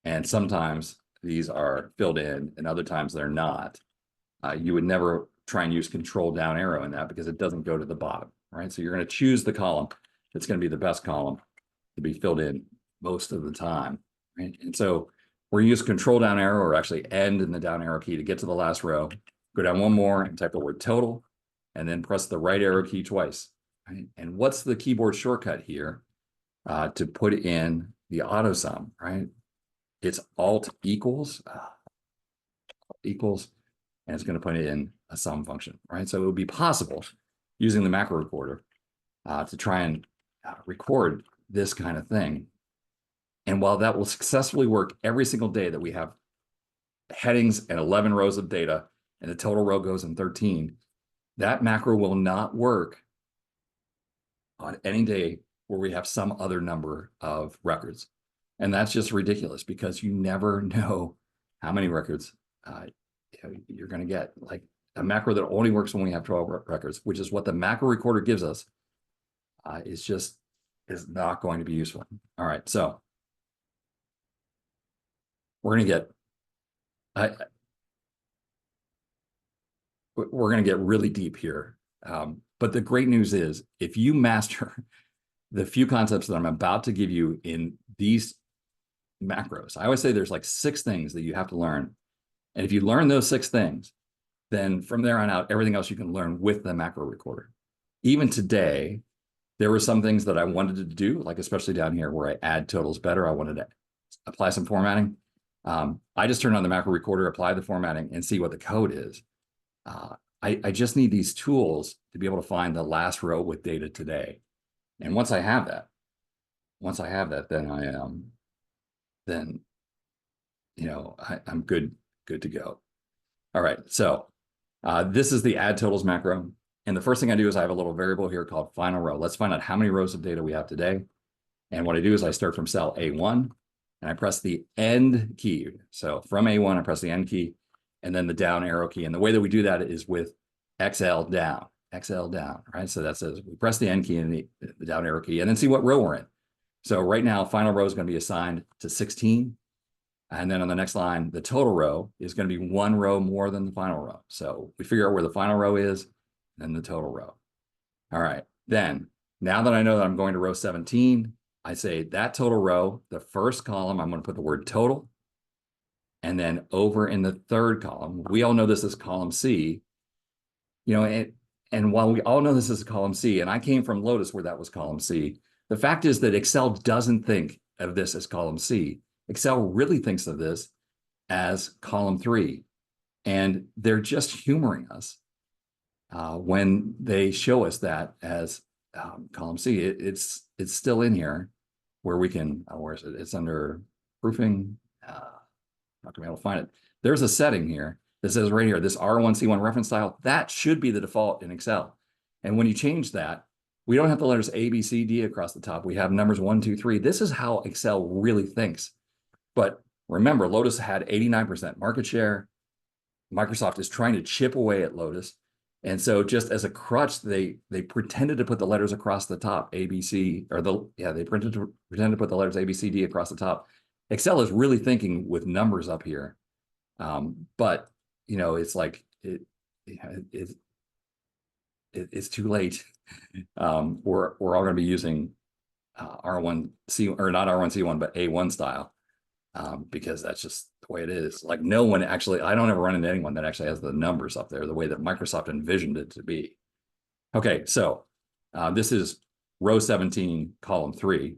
and sometimes these are filled in and other times they're not, you would never try and use control down arrow in that, because it doesn't go to the bottom, right? So you're going to choose the column that's going to be the best column to be filled in most of the time, right? And so we're use control down arrow, or actually end in the down arrow key, to get to the last row. Go down one more and type the word total, and then press the right arrow key twice, right? And what's the keyboard shortcut here to put in the auto sum, right? It's Alt equals, and it's going to put in a sum function, right? So it would be possible using the macro recorder to try and record this kind of thing. And while that will successfully work every single day that we have headings and 11 rows of data, and the total row goes in 13, that macro will not work on any day where we have some other number of records. And that's just ridiculous, because you never know how many records you're going to get. Like a macro that only works when we have 12 records, which is what the macro recorder gives us, is not going to be useful. All right, so we're going to get really deep here. But the great news is, if you master the few concepts that I'm about to give you in these macros, I always say there's like 6 things that you have to learn. And if you learn those 6 things, then from there on out, everything else you can learn with the macro recorder. Even today, there were some things that I wanted to do, like especially down here where I add totals better. I wanted to apply some formatting. I just turn on the macro recorder, apply the formatting, and see what the code is. I just need these tools to be able to find the last row with data today. And once I have that, then I'm good to go. All right, so this is the add totals macro. And the first thing I do is I have a little variable here called final row. Let's find out how many rows of data we have today. And what I do is I start from cell A1, and I press the end key. So from A1, I press the end key, and then the down arrow key. And the way that we do that is with XL down, right? So that says we press the end key and the down arrow key, and then see what row we're in. So right now, final row is going to be assigned to 16. And then on the next line, the total row is going to be 1 row more than the final row. So we figure out where the final row is, then the total row. All right, then now that I know that I'm going to row 17, I say that total row, the first column, I'm going to put the word total. And then over in the third column, we all know this is column C, and while we all know this is column C, and I came from Lotus where that was column C, the fact is that Excel doesn't think of this as column C. Excel really thinks of this as column 3. And they're just humoring us when they show us that as column C. It's still in here where we can, where is it? It's under proofing. Not gonna be able to find it. There's a setting here that says right here, this R1C1 reference style, that should be the default in Excel. And when you change that, we don't have the letters A, B, C, D across the top. We have numbers 1, 2, 3. This is how Excel really thinks. But remember, Lotus had 89% market share. Microsoft is trying to chip away at Lotus. And so just as a crutch, they pretended to put the letters across the top, A, B, C, or they pretended to put the letters A, B, C, D across the top. Excel is really thinking with numbers up here. But it's like it's too late. We're all going to be using R1C, or not R1C1, but A1 style, because that's just the way it is. Like no one actually, I don't ever run into anyone that actually has the numbers up there the way that Microsoft envisioned it to be. Okay, so this is row 17, column 3.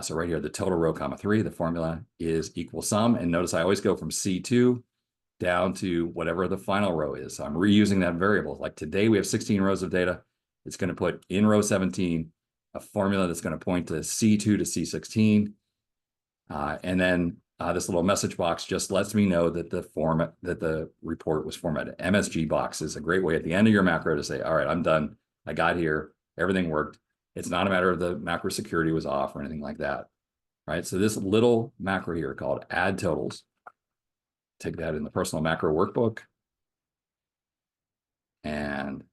So right here, the total row, comma 3, the formula is equal sum. And notice I always go from C2 down to whatever the final row is. So I'm reusing that variable. Like today we have 16 rows of data. It's going to put in row 17 a formula that's going to point to C2 to C16. And then this little message box just lets me know that the report was formatted. MSG box is a great way at the end of your macro to say, all right, I'm done. I got here. Everything worked. It's not a matter of the macro security was off or anything like that. Right. So this little macro here called add totals. Take that in the personal macro workbook. And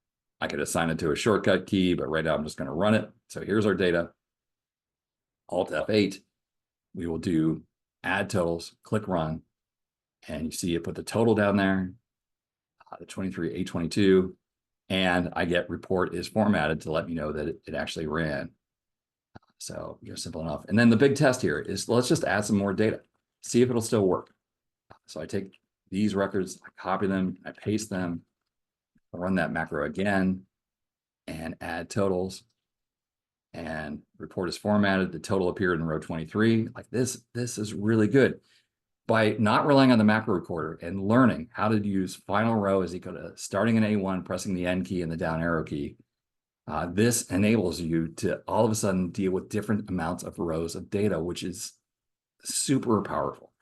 I could assign it to a shortcut key, but right now I'm just going to run it. So here's our data. Alt F8. We will do add totals, click run. And you see it put the total down there, the 23,822. And I get report is formatted to let me know that it actually ran. So you're simple enough. And then the big test here is let's just add some more data, see if it'll still work. So I take these records, I copy them, I paste them, I run that macro again and add totals. And report is formatted. The total appeared in row 23. Like this is really good. By not relying on the macro recorder and learning how to use final row as equal to starting in A1, pressing the N key and the down arrow key, this enables you to all of a sudden deal with different amounts of rows of data, which is super powerful.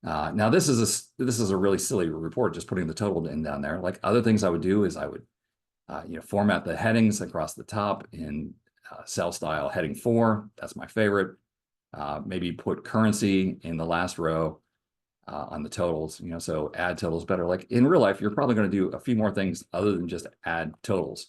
Now this is a really silly report, just putting the total in down there. Like other things I would do is I would format the headings across the top in cell style heading 4. That's my favorite. Maybe put currency in the last row on the totals, so add totals better. Like in real life, you're probably going to do a few more things other than just add totals.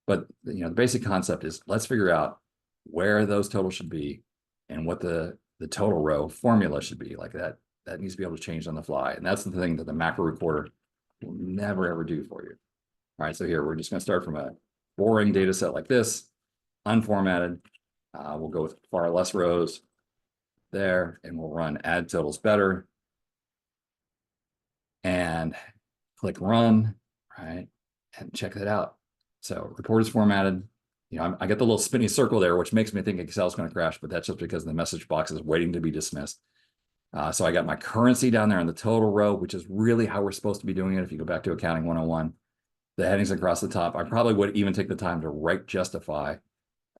But the basic concept is let's figure out where those totals should be and what the total row formula should be. Like that needs to be able to change on the fly. And that's the thing that the macro recorder will never, ever do for you. All right, so here we're just going to start from a boring data set like this, unformatted. We'll go with far less rows there, and we'll run add totals better. And click run, right? And check that out. So report is formatted. I get the little spinny circle there, which makes me think Excel is going to crash, but that's just because the message box is waiting to be dismissed. So I got my currency down there in the total row, which is really how we're supposed to be doing it. If you go back to Accounting 101, the headings across the top, I probably would even take the time to justify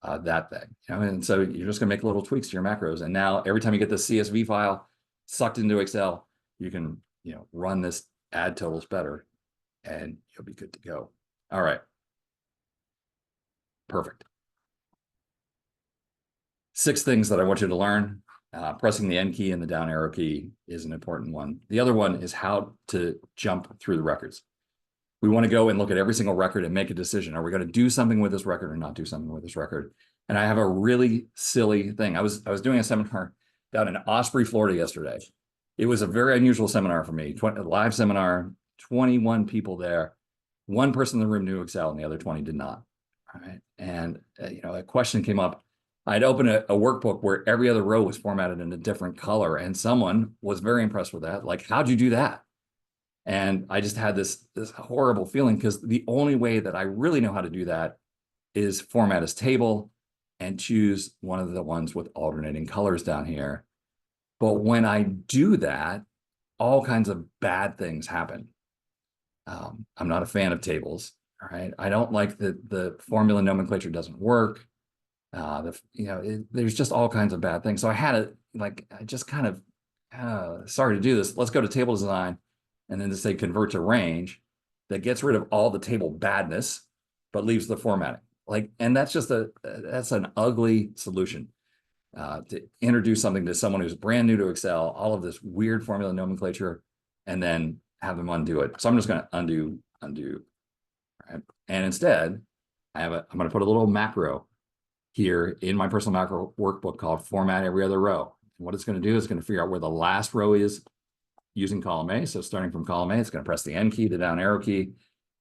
that thing. And so you're just going to make little tweaks to your macros. And now every time you get the CSV file sucked into Excel, you can run this add totals better and you'll be good to go. All right. Perfect. 6 things that I want you to learn. Pressing the N key and the down arrow key is an important one. The other one is how to jump through the records. We want to go and look at every single record and make a decision. Are we going to do something with this record or not do something with this record? And I have a really silly thing. I was doing a seminar down in Osprey, Florida yesterday. It was a very unusual seminar for me. Live seminar, 21 people there. One person in the room knew Excel and the other 20 did not. All right. And a question came up. I'd opened a workbook where every other row was formatted in a different color, and someone was very impressed with that. Like, how'd you do that? And I just had this horrible feeling because the only way that I really know how to do that is format as table and choose one of the ones with alternating colors down here. But when I do that, all kinds of bad things happen. I'm not a fan of tables. All right. I don't like that the formula nomenclature doesn't work. There's just all kinds of bad things. So I had it I just kind of sorry to do this. Let's go to table design and then to say convert to range that gets rid of all the table badness, but leaves the formatting. And that's just that's an ugly solution. To introduce something to someone who's brand new to Excel, all of this weird formula nomenclature, and then have them undo it. So I'm just going to undo. All right? And instead, I'm going to put a little macro here in my personal macro workbook called format every other row. And what it's going to do is going to figure out where the last row is using column A. So starting from column A, it's going to press the N key, the down arrow key.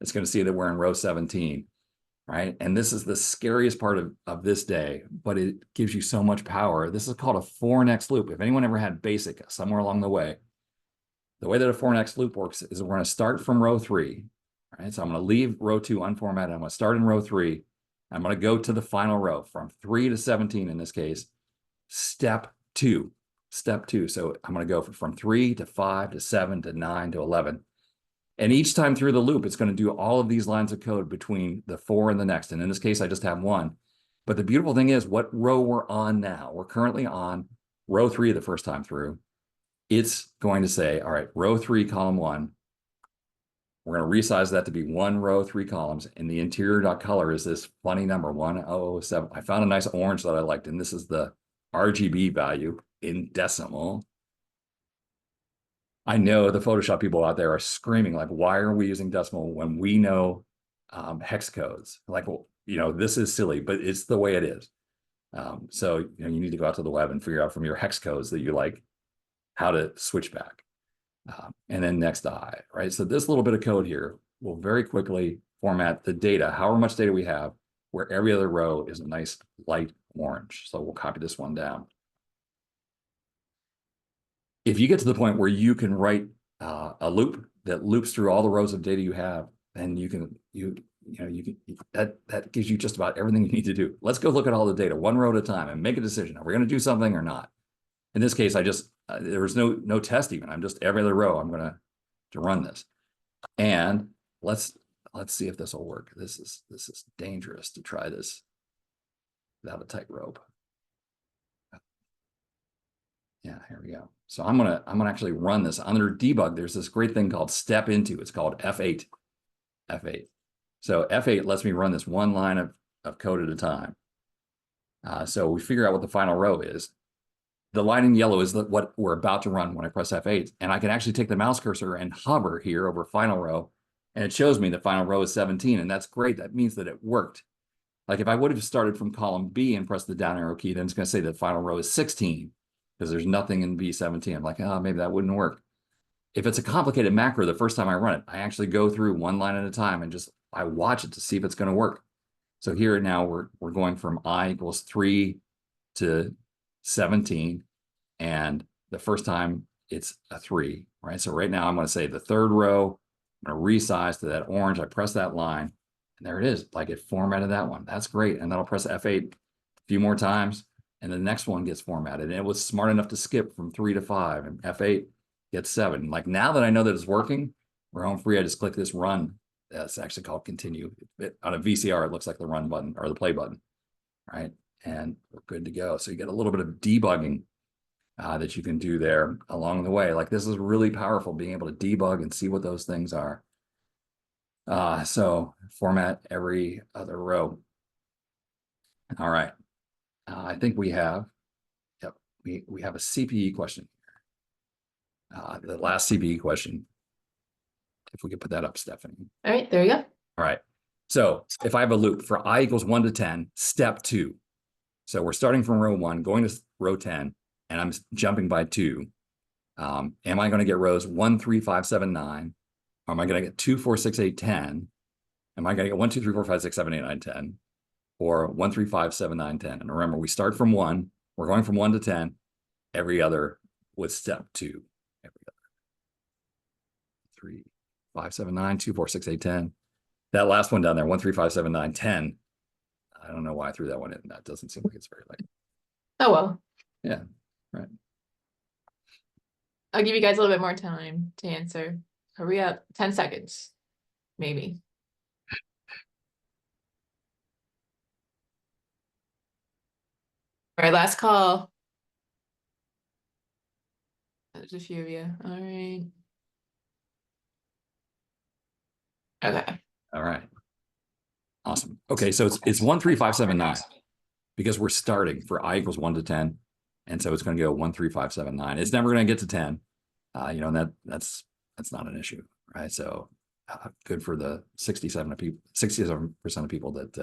It's going to see that we're in row 17, right? And this is the scariest part of this day, but it gives you so much power. This is called a for next loop. If anyone ever had basic somewhere along the way that a for next loop works is we're going to start from row 3, right? So I'm going to leave row 2 unformatted. I'm going to start in row 3. I'm going to go to the final row from 3 to 17 in this case, step 2. So I'm going to go from 3 to 5 to 7 to 9 to 11. And each time through the loop, it's going to do all of these lines of code between the 4 and the next. And in this case, I just have 1. But the beautiful thing is what row we're on now. We're currently on row 3 the first time through. It's going to say, all right, row 3, column 1. We're going to resize that to be 1 row, 3 columns. And the interior.color is this funny number, 1007. I found a nice orange that I liked. And this is the RGB value in decimal. I know the Photoshop people out there are screaming, like, why are we using decimal when we know hex codes? Like, well, this is silly, but it's the way it is. So you need to go out to the web and figure out from your hex codes that you like how to switch back. And then next I, right? So this little bit of code here will very quickly format the data, however much data we have, where every other row is a nice light orange. So we'll copy this one down. If you get to the point where you can write a loop that loops through all the rows of data you have, then that gives you just about everything you need to do. Let's go look at all the data one row at a time and make a decision. Are we going to do something or not? In this case, I just there was no test even. I'm just every other row. I'm going to run this, and let's see if this will work. This is dangerous to try this without a tightrope. Yeah, here we go. So I'm gonna actually run this under debug. There's this great thing called step into. It's called F8. So F8 lets me run this one line of code at a time. So we figure out what the final row is. The line in yellow is what we're about to run when I press F8. And I can actually take the mouse cursor and hover here over final row. And it shows me the final row is 17. And that's great. That means that it worked. Like if I would have started from column B and pressed the down arrow key, then it's going to say the final row is 16 because there's nothing in B17. I'm like, oh, maybe that wouldn't work. If it's a complicated macro, the first time I run it, I actually go through one line at a time and I watch it to see if it's going to work. So here now we're going from I equals 3 to 17. And the first time it's a 3, right? So right now I'm going to say the third row, I'm going to resize to that orange. I press that line and there it is. Like it formatted that one. That's great. And then I'll press F8 a few more times and the next one gets formatted. And it was smart enough to skip from 3 to 5 and F8 gets 7. Like now that I know that it's working, we're home free. I just click this run. That's actually called continue. On a VCR, it looks like the run button or the play button, right? And we're good to go. So you get a little bit of debugging that you can do there along the way. Like this is really powerful, being able to debug and see what those things are. So format every other row. All right. I think we have, yep, we have a CPE question. The last CPE question. If we could put that up, Stephanie. All right, there you go. All right. So if I have a loop for I equals 1 to 10, step 2. So we're starting from row 1, going to row 10, and I'm jumping by 2. Am I going to get rows 1, 3, 5, 7, 9? Or am I going to get 2, 4, 6, 8, 10? Am I going to get 1, 2, 3, 4, 5, 6, 7, 8, 9, 10? Or 1, 3, 5, 7, 9, 10? And remember, we start from 1. We're going from 1 to 10. Every other with step 2. Every other. 3, 5, 7, 9, 2, 4, 6, 8, 10. That last one down there, 1, 3, 5, 7, 9, 10. I don't know why I threw that one in. That doesn't seem like it's very late. Oh, well. Yeah, right. I'll give you guys a little bit more time to answer. Hurry up. 10 seconds, maybe. All right, last call. There's a few of you. All right. Okay. All right. Awesome. Okay, so it's 1, 3, 5, 7, 9 because we're starting for I equals 1 to 10. And so it's going to go 1, 3, 5, 7, 9. It's never going to get to 10. And that's not an issue, right? So good for the 67% of people that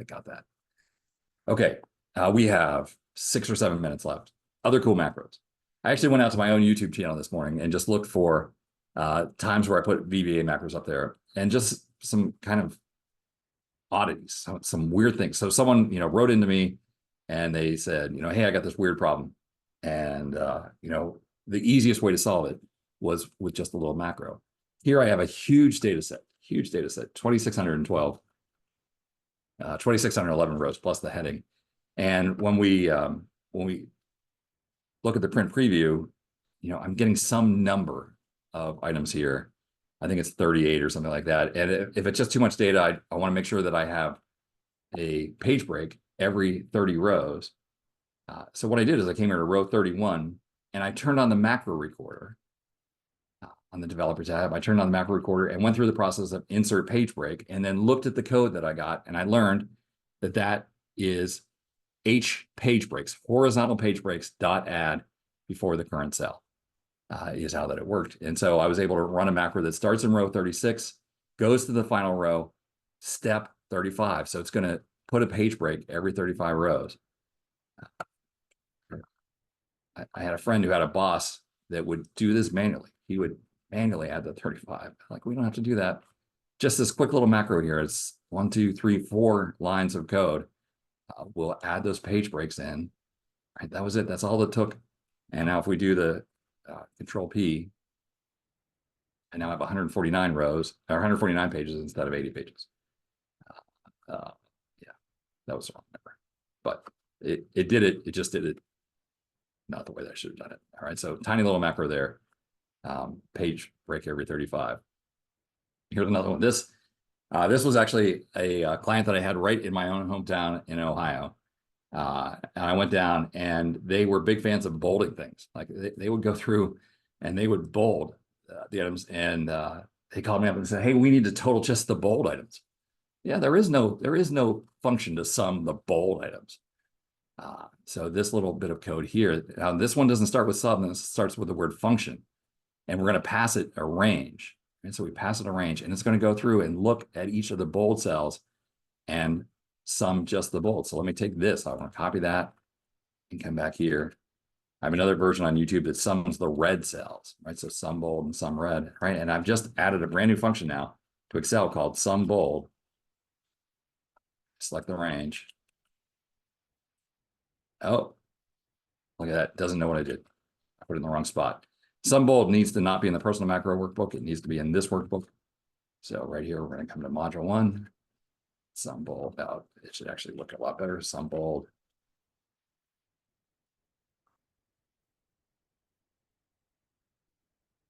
got that. Okay, we have 6 or 7 minutes left. Other cool macros. I actually went out to my own YouTube channel this morning and just looked for times where I put VBA macros up there and just some kind of oddities, some weird things. So someone, wrote into me and they said, hey, I got this weird problem. And, the easiest way to solve it was with just a little macro. Here I have a huge data set, 2,612, 2,611 rows plus the heading. And when we look at the print preview, I'm getting some number of items here. I think it's 38 or something like that. And if it's just too much data, I want to make sure that I have a page break every 30 rows. So what I did is I came here to row 31 and I turned on the macro recorder on the developer tab. I turned on the macro recorder and went through the process of insert page break and then looked at the code that I got. And I learned that that is H page breaks, horizontal page breaks dot add before the current cell is how that it worked. And so I was able to run a macro that starts in row 36, goes to the final row, step 35. So it's going to put a page break every 35 rows. I had a friend who had a boss that would do this manually. He would manually add the 35. Like, we don't have to do that. Just this quick little macro here. It's 1, 2, 3, 4 lines of code. We'll add those page breaks in. Right, that was it. That's all it took. And now if we do the Control P, I now have 149 rows, or 149 pages instead of 80 pages. Yeah, that was the wrong number. But it did it. It just did it not the way that I should have done it. All right, so tiny little macro there. Page break every 35. Here's another one. This was actually a client that I had right in my own hometown in Ohio. And I went down and they were big fans of bolding things. Like they would go through and they would bold the items. And they called me up and said, hey, we need to total just the bold items. Yeah, there is no function to sum the bold items. So this little bit of code here, now this one doesn't start with sum, this starts with the word function. And we're going to pass it a range. And so we pass it a range and it's going to go through and look at each of the bold cells and sum just the bold. So let me take this. I want to copy that and come back here. I have another version on YouTube that sums the red cells, right? So sum bold and sum red, right? And I've just added a brand new function now to Excel called sum bold. Select the range. Oh, look at that. Doesn't know what I did. I put it in the wrong spot. Sum bold needs to not be in the personal macro workbook. It needs to be in this workbook. So right here, we're going to come to module 1. Sum bold out. It should actually look a lot better. Sum bold.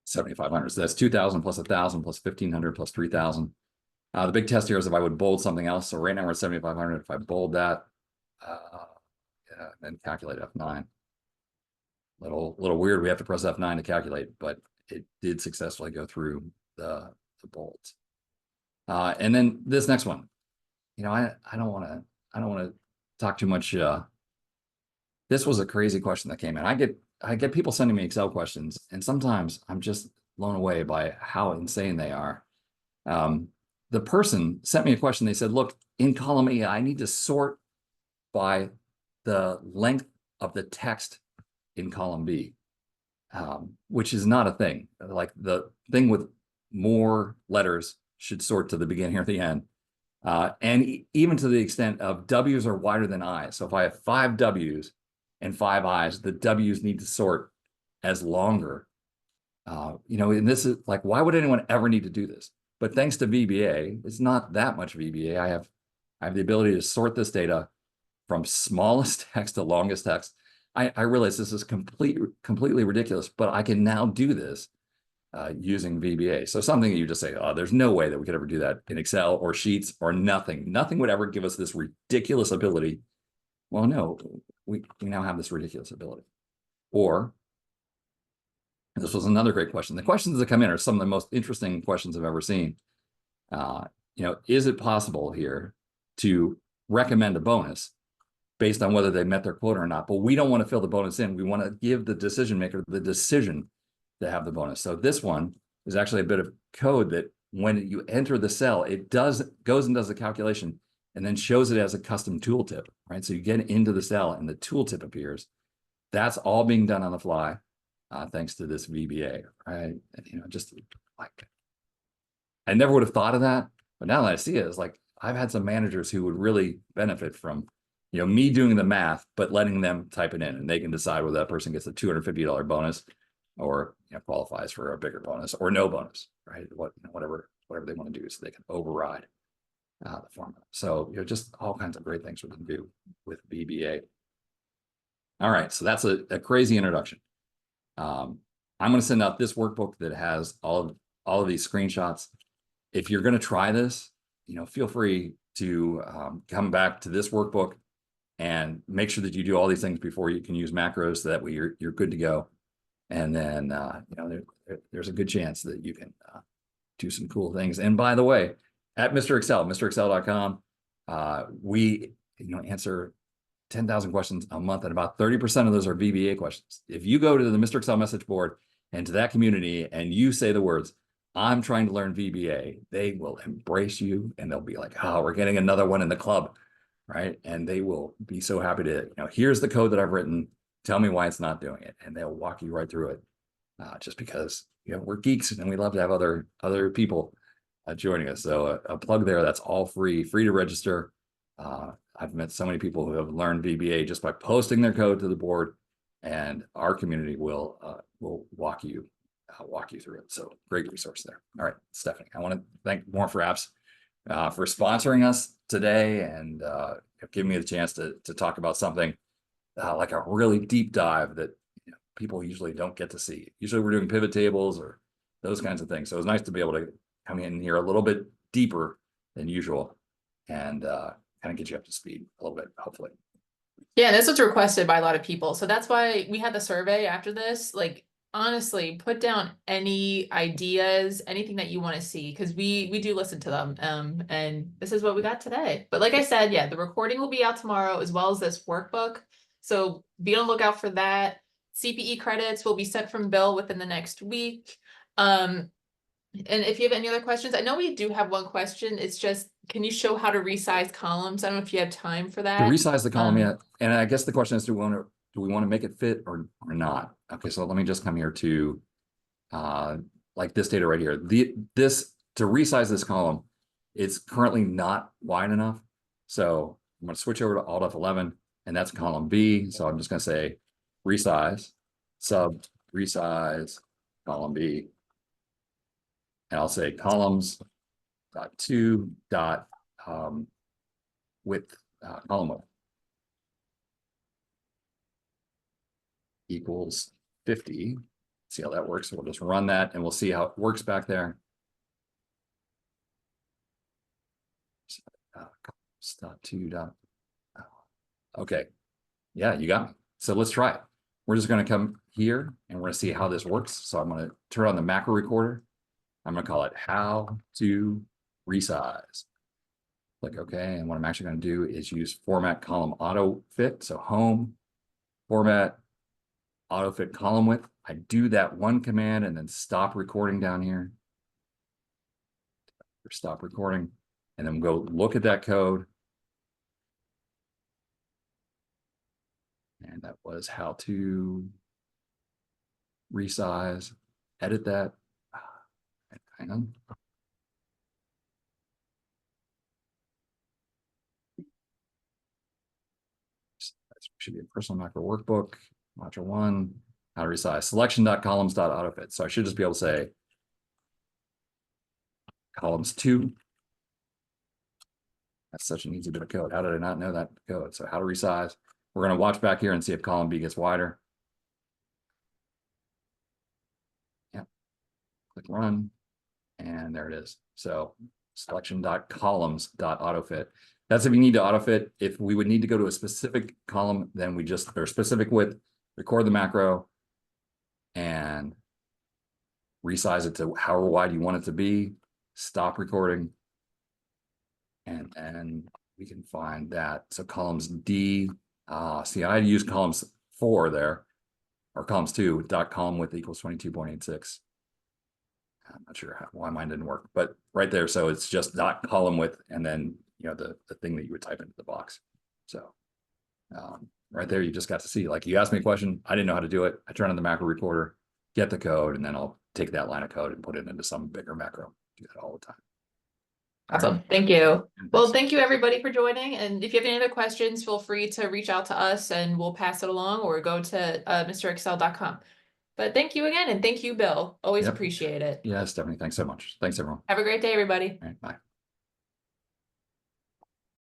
$7,500. So that's 2,000 plus 1,000 plus 1,500 plus 3,000. The big test here is if I would bold something else. So right now we're at 7,500. If I bold that, yeah, then calculate F9. Little weird. We have to press F9 to calculate, but it did successfully go through the bolds. And then this next one, I don't want to talk too much. This was a crazy question that came in. I get people sending me Excel questions, and sometimes I'm just blown away by how insane they are. The person sent me a question. They said, look, in column E, I need to sort by the length of the text in column B, which is not a thing. Like the thing with more letters should sort to the beginning or the end. And even to the extent of W's are wider than I's. So if I have 5 W's and 5 I's, the W's need to sort as longer. And this is like, why would anyone ever need to do this? But thanks to VBA, it's not that much VBA. I have the ability to sort this data from smallest text to longest text. I realize this is completely ridiculous, but I can now do this using VBA. So something that you just say, oh, there's no way that we could ever do that in Excel or Sheets or nothing. Nothing would ever give us this ridiculous ability. Well, no, we now have this ridiculous ability. Or, this was another great question. The questions that come in are some of the most interesting questions I've ever seen. Is it possible here to recommend a bonus based on whether they met their quota or not? But we don't want to fill the bonus in. We want to give the decision maker the decision to have the bonus. So this one is actually a bit of code that when you enter the cell, it goes and does the calculation and then shows it as a custom tooltip, right? So you get into the cell and the tooltip appears. That's all being done on the fly, thanks to this VBA, right? And, just like, I never would have thought of that, but now that I see it, it's like, I've had some managers who would really benefit from, me doing the math, but letting them type it in, and they can decide whether that person gets a $250 bonus or qualifies for a bigger bonus or no bonus, right? Whatever they want to do, so they can override the formula. So just all kinds of great things we can do with VBA. All right, so that's a crazy introduction. I'm going to send out this workbook that has all of these screenshots. If you're going to try this, feel free to come back to this workbook and make sure that you do all these things before you can use macros, so that way you're good to go. And then there's a good chance that you can do some cool things. And by the way, at MrExcel, MrExcel.com, we answer 10,000 questions a month, and about 30% of those are VBA questions. If you go to the MrExcel message board and to that community and you say the words, "I'm trying to learn VBA," they will embrace you, and they'll be like, "Oh, we're getting another one in the club," right? And they will be so happy to, here's the code that I've written. Tell me why it's not doing it. And they'll walk you right through it, just because, we're geeks and we love to have other people joining us. So a plug there, that's all free to register. I've met so many people who have learned VBA just by posting their code to the board, and our community will walk you through it. So great resource there. All right, Stephanie, I want to thank More for Apps for sponsoring us today and giving me the chance to talk about something like a really deep dive that people usually don't get to see. Usually we're doing pivot tables or those kinds of things. So it's nice to be able to come in here a little bit deeper than usual and kind of get you up to speed a little bit, hopefully. Yeah, this was requested by a lot of people. So that's why we had the survey after this. Like, honestly, put down any ideas, anything that you want to see, because we do listen to them. And this is what we got today. But like I said, yeah, the recording will be out tomorrow, as well as this workbook. So be on the lookout for that. CPE credits will be sent from Bill within the next week. And if you have any other questions, I know we do have one question. It's just, can you show how to resize columns? I don't know if you have time for To that. resize the column, yeah. And I guess the question is, do we want to make it fit or not? Okay, so let me just come here to like this data right here. To resize this column, it's currently not wide enough. So I'm going to switch over to Alt F11, and that's column B. So I'm just going to say resize, sub resize column B. And I'll say columns dot two dot width column width equals 50. See how that works. So we'll just run that and we'll see how it works back there. Dot two dot. Okay. Yeah, you got me. So let's try it. We're just going to come here and we're going to see how this works. So I'm going to turn on the macro recorder. I'm going to call it how to resize. Click OK. And what I'm actually going to do is use format column auto fit. So home, format, auto fit column width. I do that one command and then stop recording down here. Or stop recording. And then go look at that code. And that was how to resize, edit that. Hang on. That should be a personal macro workbook. Module 1, how to resize, selection.columns.autofit. So I should just be able to say columns 2. That's such an easy bit of code. How did I not know that code? So how to resize. We're going to watch back here and see if column B gets wider. Yeah. Click run. And there it is. So selection.columns.autofit. That's if you need to autofit. If we would need to go to a specific column, then we just, or specific width, record the macro and resize it to however wide you want it to be. Stop recording. And then we can find that. So columns D, see, I use columns 4 there, or columns 2, dot column width equals 22.86. I'm not sure why mine didn't work, but right there. So it's just dot column width and then, the thing that you would type into the box. So right there, you just got to see, like, you asked me a question, I didn't know how to do it. I turn on the macro recorder, get the code, and then I'll take that line of code and put it into some bigger macro. Do that all the time. All Awesome. right. Thank you. Well, Thanks. thank you everybody for joining. And if you have any other questions, feel free to reach out to us and we'll pass it along or go to MrExcel.com. But thank you again. And thank you, Bill. Always Yep. appreciate it. Yeah, Stephanie, thanks so much. Thanks, everyone. Have a great day, everybody. All right, bye.